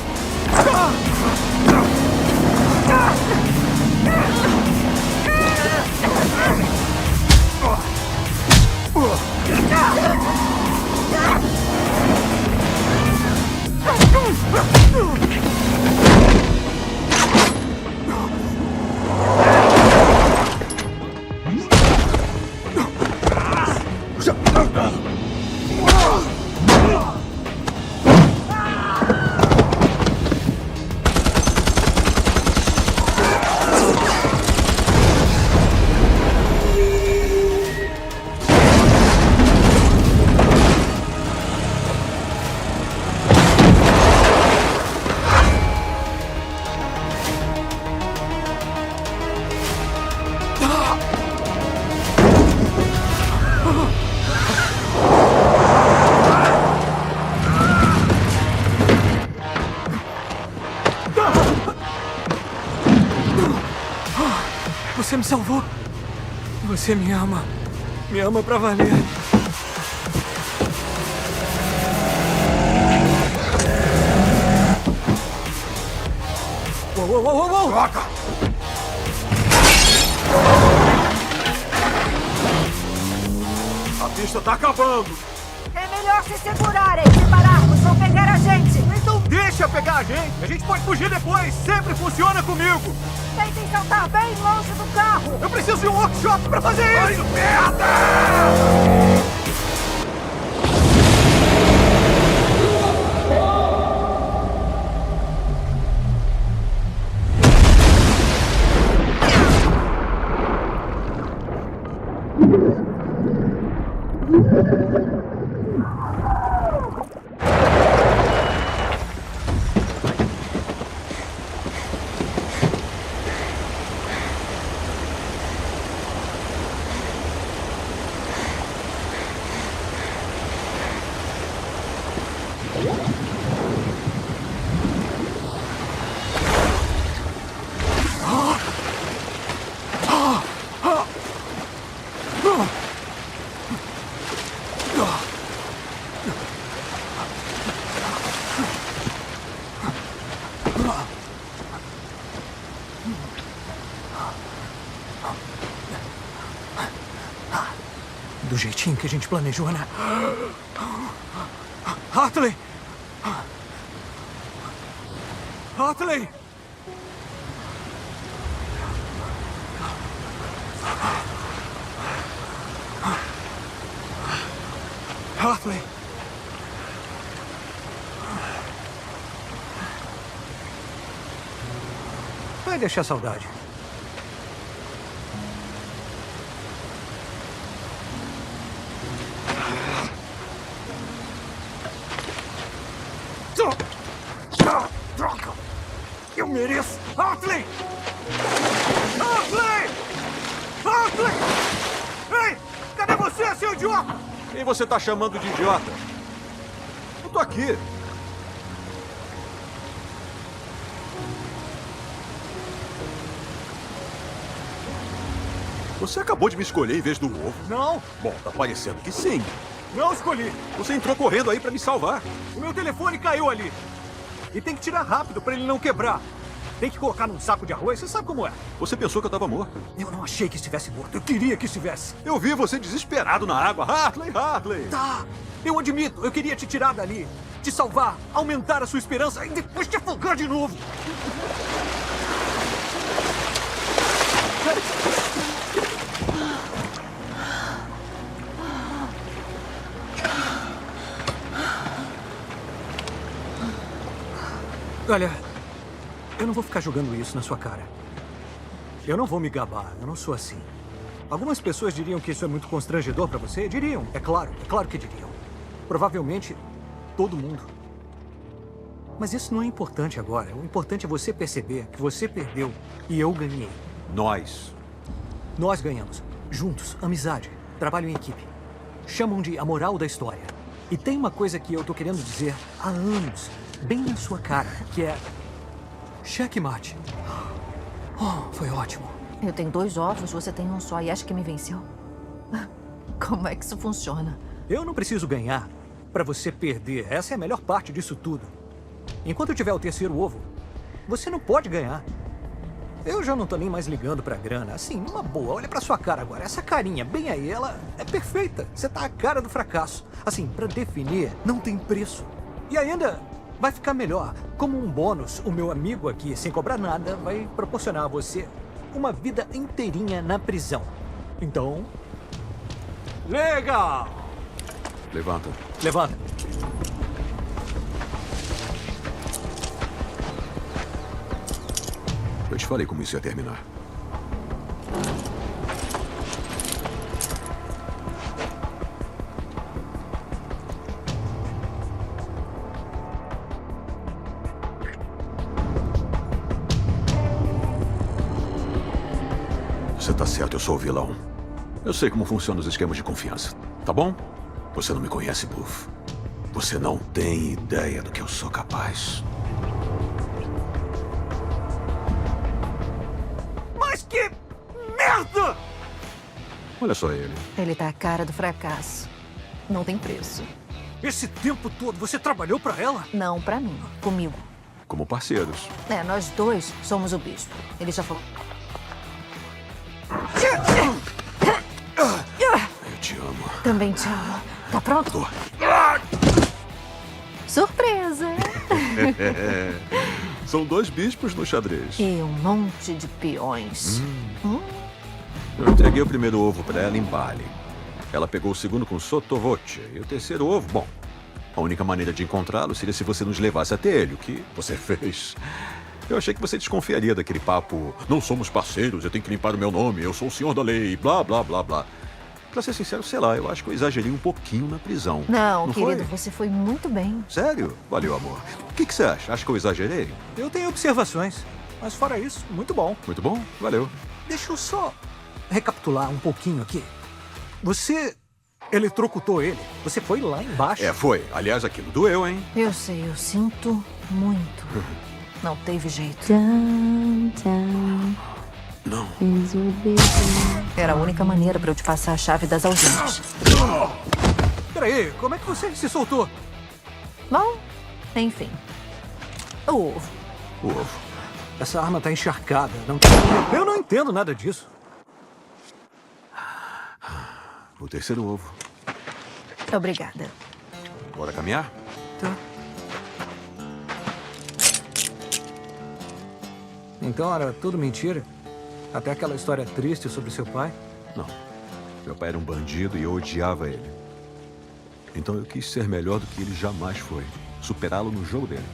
Speaker 8: Você me salvou. Você me ama. Me ama pra valer. Uou!
Speaker 12: Troca!
Speaker 8: A pista tá acabando.
Speaker 9: É melhor se segurarem. Se pararmos, vão pegar a gente.
Speaker 8: Então deixa pegar a gente. A gente pode fugir depois. Sempre funciona comigo.
Speaker 9: Tentem saltar bem longe do carro.
Speaker 8: Eu preciso de um workshop pra fazer isso.
Speaker 12: Merda!
Speaker 8: Do jeitinho que a gente planejou, né? Hartley! Hartley! Hartley! Vai deixar saudade. Droga! Eu mereço! Hartley! Hartley! Hartley! Ei! Cadê você, seu idiota?
Speaker 2: Quem você tá chamando de idiota? Eu tô aqui. Você acabou de me escolher em vez do ovo.
Speaker 8: Não!
Speaker 2: Bom, tá parecendo que sim.
Speaker 8: Não escolhi!
Speaker 2: Você entrou correndo aí pra me salvar.
Speaker 8: O meu telefone caiu ali. E tem que tirar rápido pra ele não quebrar. Tem que colocar num saco de arroz, você sabe como é.
Speaker 2: Você pensou que eu tava morto?
Speaker 8: Eu não achei que estivesse morto, eu queria que estivesse.
Speaker 2: Eu vi você desesperado na água. Hartley, Hartley!
Speaker 8: Tá, eu admito, eu queria te tirar dali. Te salvar, aumentar a sua esperança e depois te afogar de novo. Olha, eu não vou ficar jogando isso na sua cara. Eu não vou me gabar, eu não sou assim. Algumas pessoas diriam que isso é muito constrangedor pra você. Diriam, é claro que diriam. Provavelmente todo mundo. Mas isso não é importante agora. O importante é você perceber que você perdeu e eu ganhei.
Speaker 2: Nós
Speaker 8: ganhamos. Juntos, amizade, trabalho em equipe. Chamam de a moral da história. E tem uma coisa que eu tô querendo dizer há anos, bem na sua cara, que é checkmate. Oh, foi ótimo.
Speaker 9: Eu tenho 2 ovos, você tem um só e acha que me venceu? Como é que isso funciona?
Speaker 8: Eu não preciso ganhar pra você perder. Essa é a melhor parte disso tudo. Enquanto eu tiver o 3º ovo, você não pode ganhar. Eu já não tô nem mais ligando pra grana. Assim, numa boa, olha pra sua cara agora. Essa carinha bem aí, ela é perfeita. Você tá a cara do fracasso. Assim, pra definir, não tem preço. E ainda vai ficar melhor. Como um bônus, o meu amigo aqui, sem cobrar nada, vai proporcionar a você uma vida inteirinha na prisão. Então... legal!
Speaker 2: Levanta.
Speaker 8: Levanta.
Speaker 2: Eu te falei como isso ia terminar. Você tá certo, eu sou o vilão. Eu sei como funcionam os esquemas de confiança, tá bom? Você não me conhece, Buff. Você não tem ideia do que eu sou capaz.
Speaker 8: Mas que merda!
Speaker 2: Olha só ele.
Speaker 9: Ele tá a cara do fracasso. Não tem preço.
Speaker 8: Esse tempo todo você trabalhou pra ela?
Speaker 9: Não pra mim, comigo.
Speaker 2: Como parceiros.
Speaker 9: É, nós 2 somos o bispo. Ele já falou.
Speaker 2: Eu te amo.
Speaker 9: Também te amo. Tá pronto? Surpresa!
Speaker 2: São 2 bispos no xadrez.
Speaker 9: E um monte de peões.
Speaker 2: Eu entreguei o 1º ovo pra ela em Bali. Ela pegou o 2º com Sotovoce. E o 3º ovo, bom, a única maneira de encontrá-lo seria se você nos levasse até ele, o que você fez. Eu achei que você desconfiaria daquele papo, não somos parceiros, eu tenho que limpar o meu nome, eu sou o senhor da lei, blá, blá, blá, blá. Pra ser sincero, sei lá, eu acho que eu exagerei um pouquinho na prisão.
Speaker 9: Não,
Speaker 2: foi?
Speaker 9: querido, você foi muito bem.
Speaker 2: Sério? Valeu, amor. O que você acha? Acha que eu exagerei?
Speaker 8: Eu tenho observações, mas fora isso, muito bom.
Speaker 2: Muito bom? Valeu.
Speaker 8: Deixa eu só recapitular um pouquinho aqui. Você eletrocutou ele. Você foi lá embaixo.
Speaker 2: É, foi. Aliás, aquilo doeu, hein?
Speaker 9: Eu sei, eu sinto muito. Não teve jeito.
Speaker 2: Não.
Speaker 9: Era a única maneira pra eu te passar a chave das algemas.
Speaker 8: Peraí, como é que você se soltou?
Speaker 9: Bom, enfim. O ovo.
Speaker 2: O ovo.
Speaker 8: Essa arma tá encharcada. Eu não entendo nada disso.
Speaker 2: O terceiro ovo.
Speaker 9: Obrigada.
Speaker 2: Bora caminhar?
Speaker 8: Tá. Então era tudo mentira? Até aquela história triste sobre seu pai?
Speaker 2: Não. Meu pai era um bandido e eu odiava ele. Então eu quis ser melhor do que ele jamais foi. Superá-lo no jogo dele.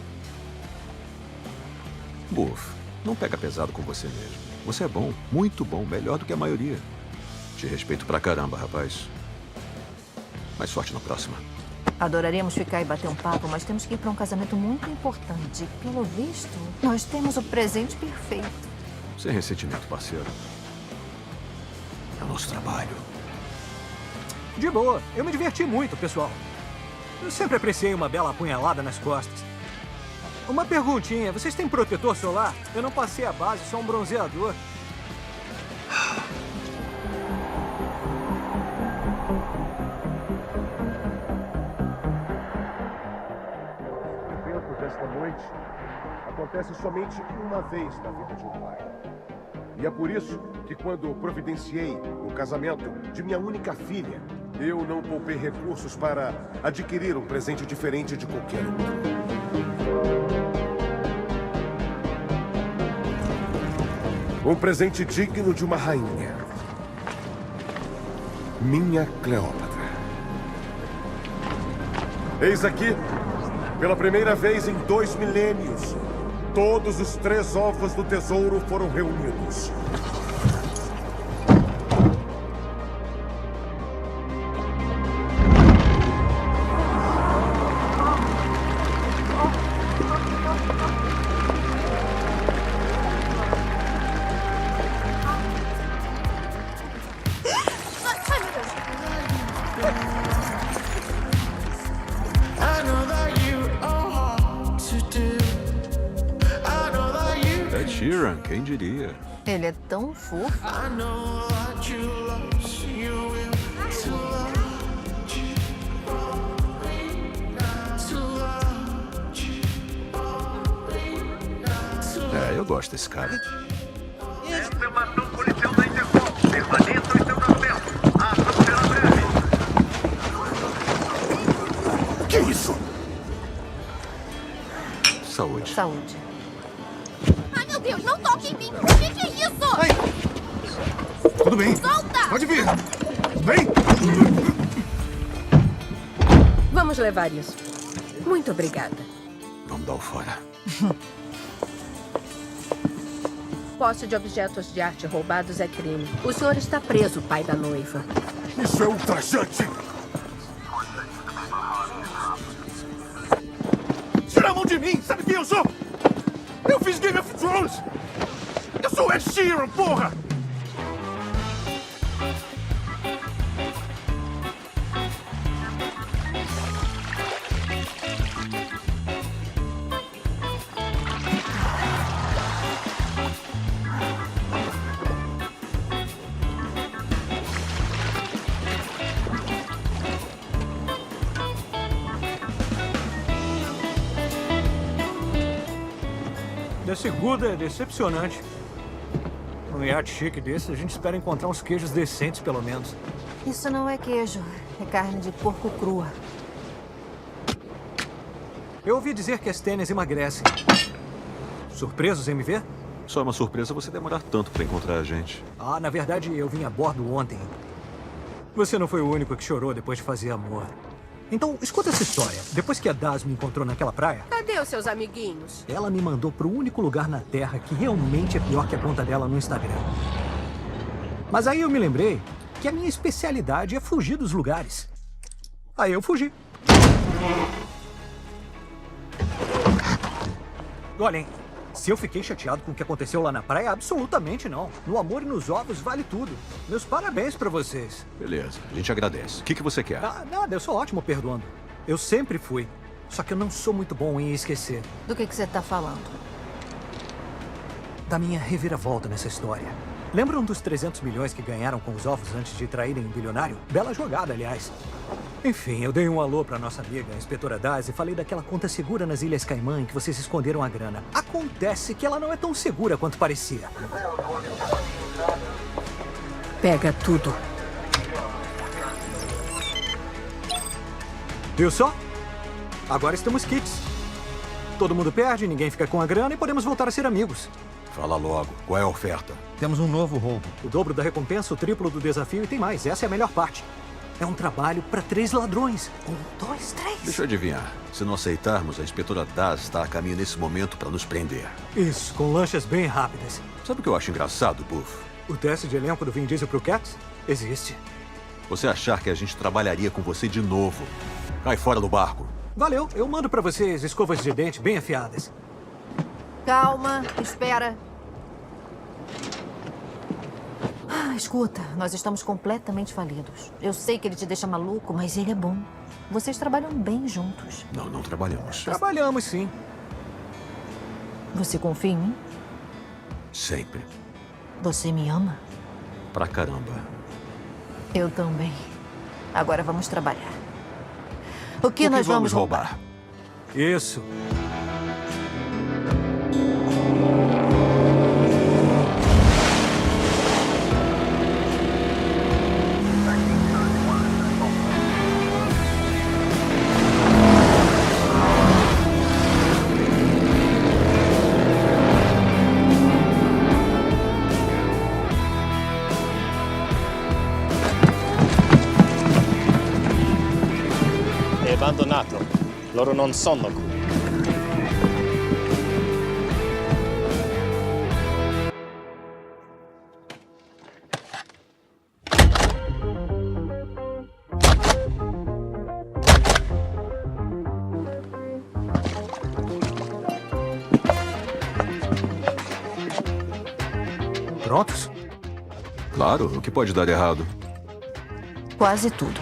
Speaker 2: Buff, não pega pesado com você mesmo. Você é bom, muito bom, melhor do que a maioria. Te respeito pra caramba, rapaz. Mais sorte na próxima.
Speaker 9: Adoraríamos ficar e bater um papo, mas temos que ir para um casamento muito importante. Pelo visto, nós temos o presente perfeito.
Speaker 2: Sem ressentimento, parceiro. É o nosso trabalho.
Speaker 8: De boa. Eu me diverti muito, pessoal. Eu sempre apreciei uma bela apunhalada nas costas. Uma perguntinha. Vocês têm protetor solar? Eu não passei a base, só um bronzeador.
Speaker 15: O evento desta noite acontece somente uma vez na vida de um pai. E é por isso que quando providenciei o casamento de minha única filha, eu não poupei recursos para adquirir um presente diferente de qualquer outro. Um presente digno de uma rainha. Minha Cleópatra. Eis aqui, pela primeira vez em 2 milênios, todos os 3 ovos do tesouro foram reunidos.
Speaker 2: Ed Sheeran, quem diria?
Speaker 9: Ele é tão fofo.
Speaker 2: É, eu gosto desse cara.
Speaker 16: Informação policial da Interpol. Permaneça em seus assentos. A ação será breve.
Speaker 15: Que isso?
Speaker 2: Saúde.
Speaker 9: Saúde.
Speaker 4: Ai, meu Deus, não toque em mim! O que é isso?
Speaker 1: Ai. Tudo bem.
Speaker 4: Solta!
Speaker 1: Pode vir. Vem.
Speaker 3: Vamos levar isso. Muito obrigada.
Speaker 2: Vamos dar o fora.
Speaker 3: Posse de objetos de arte roubados é crime. O senhor está preso, pai da noiva.
Speaker 15: Isso é ultrajante! Tira a mão de mim! Sabe quem eu sou? Eu fiz Game of Thrones! Eu sou Ed Sheeran, porra!
Speaker 8: Desse Guda é decepcionante. Num iate chique desse, a gente espera encontrar uns queijos decentes, pelo menos.
Speaker 9: Isso não é queijo, é carne de porco crua.
Speaker 8: Eu ouvi dizer que as tênis emagrecem. Surpresos em me ver?
Speaker 2: Só é uma surpresa você demorar tanto pra encontrar a gente.
Speaker 8: Ah, na verdade, eu vim a bordo ontem. Você não foi o único que chorou depois de fazer amor. Então, escuta essa história. Depois que a Daz me encontrou naquela praia,
Speaker 3: Cadê os seus amiguinhos?
Speaker 8: ela me mandou pro único lugar na Terra que realmente é pior que a conta dela no Instagram. Mas aí eu me lembrei que a minha especialidade é fugir dos lugares. Aí eu fugi. Olhem, Se eu fiquei chateado com o que aconteceu lá na praia, absolutamente não. No amor e nos ovos vale tudo. Meus parabéns pra vocês.
Speaker 2: Beleza, a gente agradece. O que você quer?
Speaker 8: Ah, nada, eu sou ótimo perdoando. Eu sempre fui. Só que eu não sou muito bom em esquecer.
Speaker 9: Do que você tá falando?
Speaker 8: Da minha reviravolta nessa história. Lembram dos 300 milhões que ganharam com os ovos antes de traírem um bilionário? Bela jogada, aliás. Enfim, eu dei um alô pra nossa amiga, a inspetora Daz, e falei daquela conta segura nas Ilhas Caimã em que vocês esconderam a grana. Acontece que ela não é tão segura quanto parecia.
Speaker 3: Pega tudo.
Speaker 8: Viu só? Agora estamos quites. Todo mundo perde, ninguém fica com a grana e podemos voltar a ser amigos.
Speaker 2: Fala logo, qual é a oferta?
Speaker 8: Temos um novo roubo. O dobro da recompensa, o triplo do desafio e tem mais. Essa é a melhor parte. É um trabalho para 3 ladrões. 1, 2, 3.
Speaker 2: Deixa eu adivinhar. Se não aceitarmos, a inspetora Daz está a caminho nesse momento para nos prender.
Speaker 8: Isso, com lanchas bem rápidas.
Speaker 2: Sabe o que eu acho engraçado, Buff?
Speaker 8: O teste de elenco do Vin Diesel pro Cats? Existe.
Speaker 2: Você achar que a gente trabalharia com você de novo. Cai fora do barco.
Speaker 8: Valeu, eu mando para vocês escovas de dente bem afiadas.
Speaker 9: Calma, espera. Escuta, nós estamos completamente falidos. Eu sei que ele te deixa maluco, mas ele é bom. Vocês trabalham bem juntos.
Speaker 2: Não trabalhamos.
Speaker 8: Trabalhamos, sim.
Speaker 9: Você confia em mim?
Speaker 2: Sempre.
Speaker 9: Você me ama?
Speaker 2: Pra caramba.
Speaker 9: Eu também. Agora vamos trabalhar. O que nós vamos roubar?
Speaker 8: Isso.
Speaker 17: È abbandonato. Loro non sono qui.
Speaker 8: Prontos?
Speaker 2: Claro, o que pode dar errado?
Speaker 9: Quase tudo.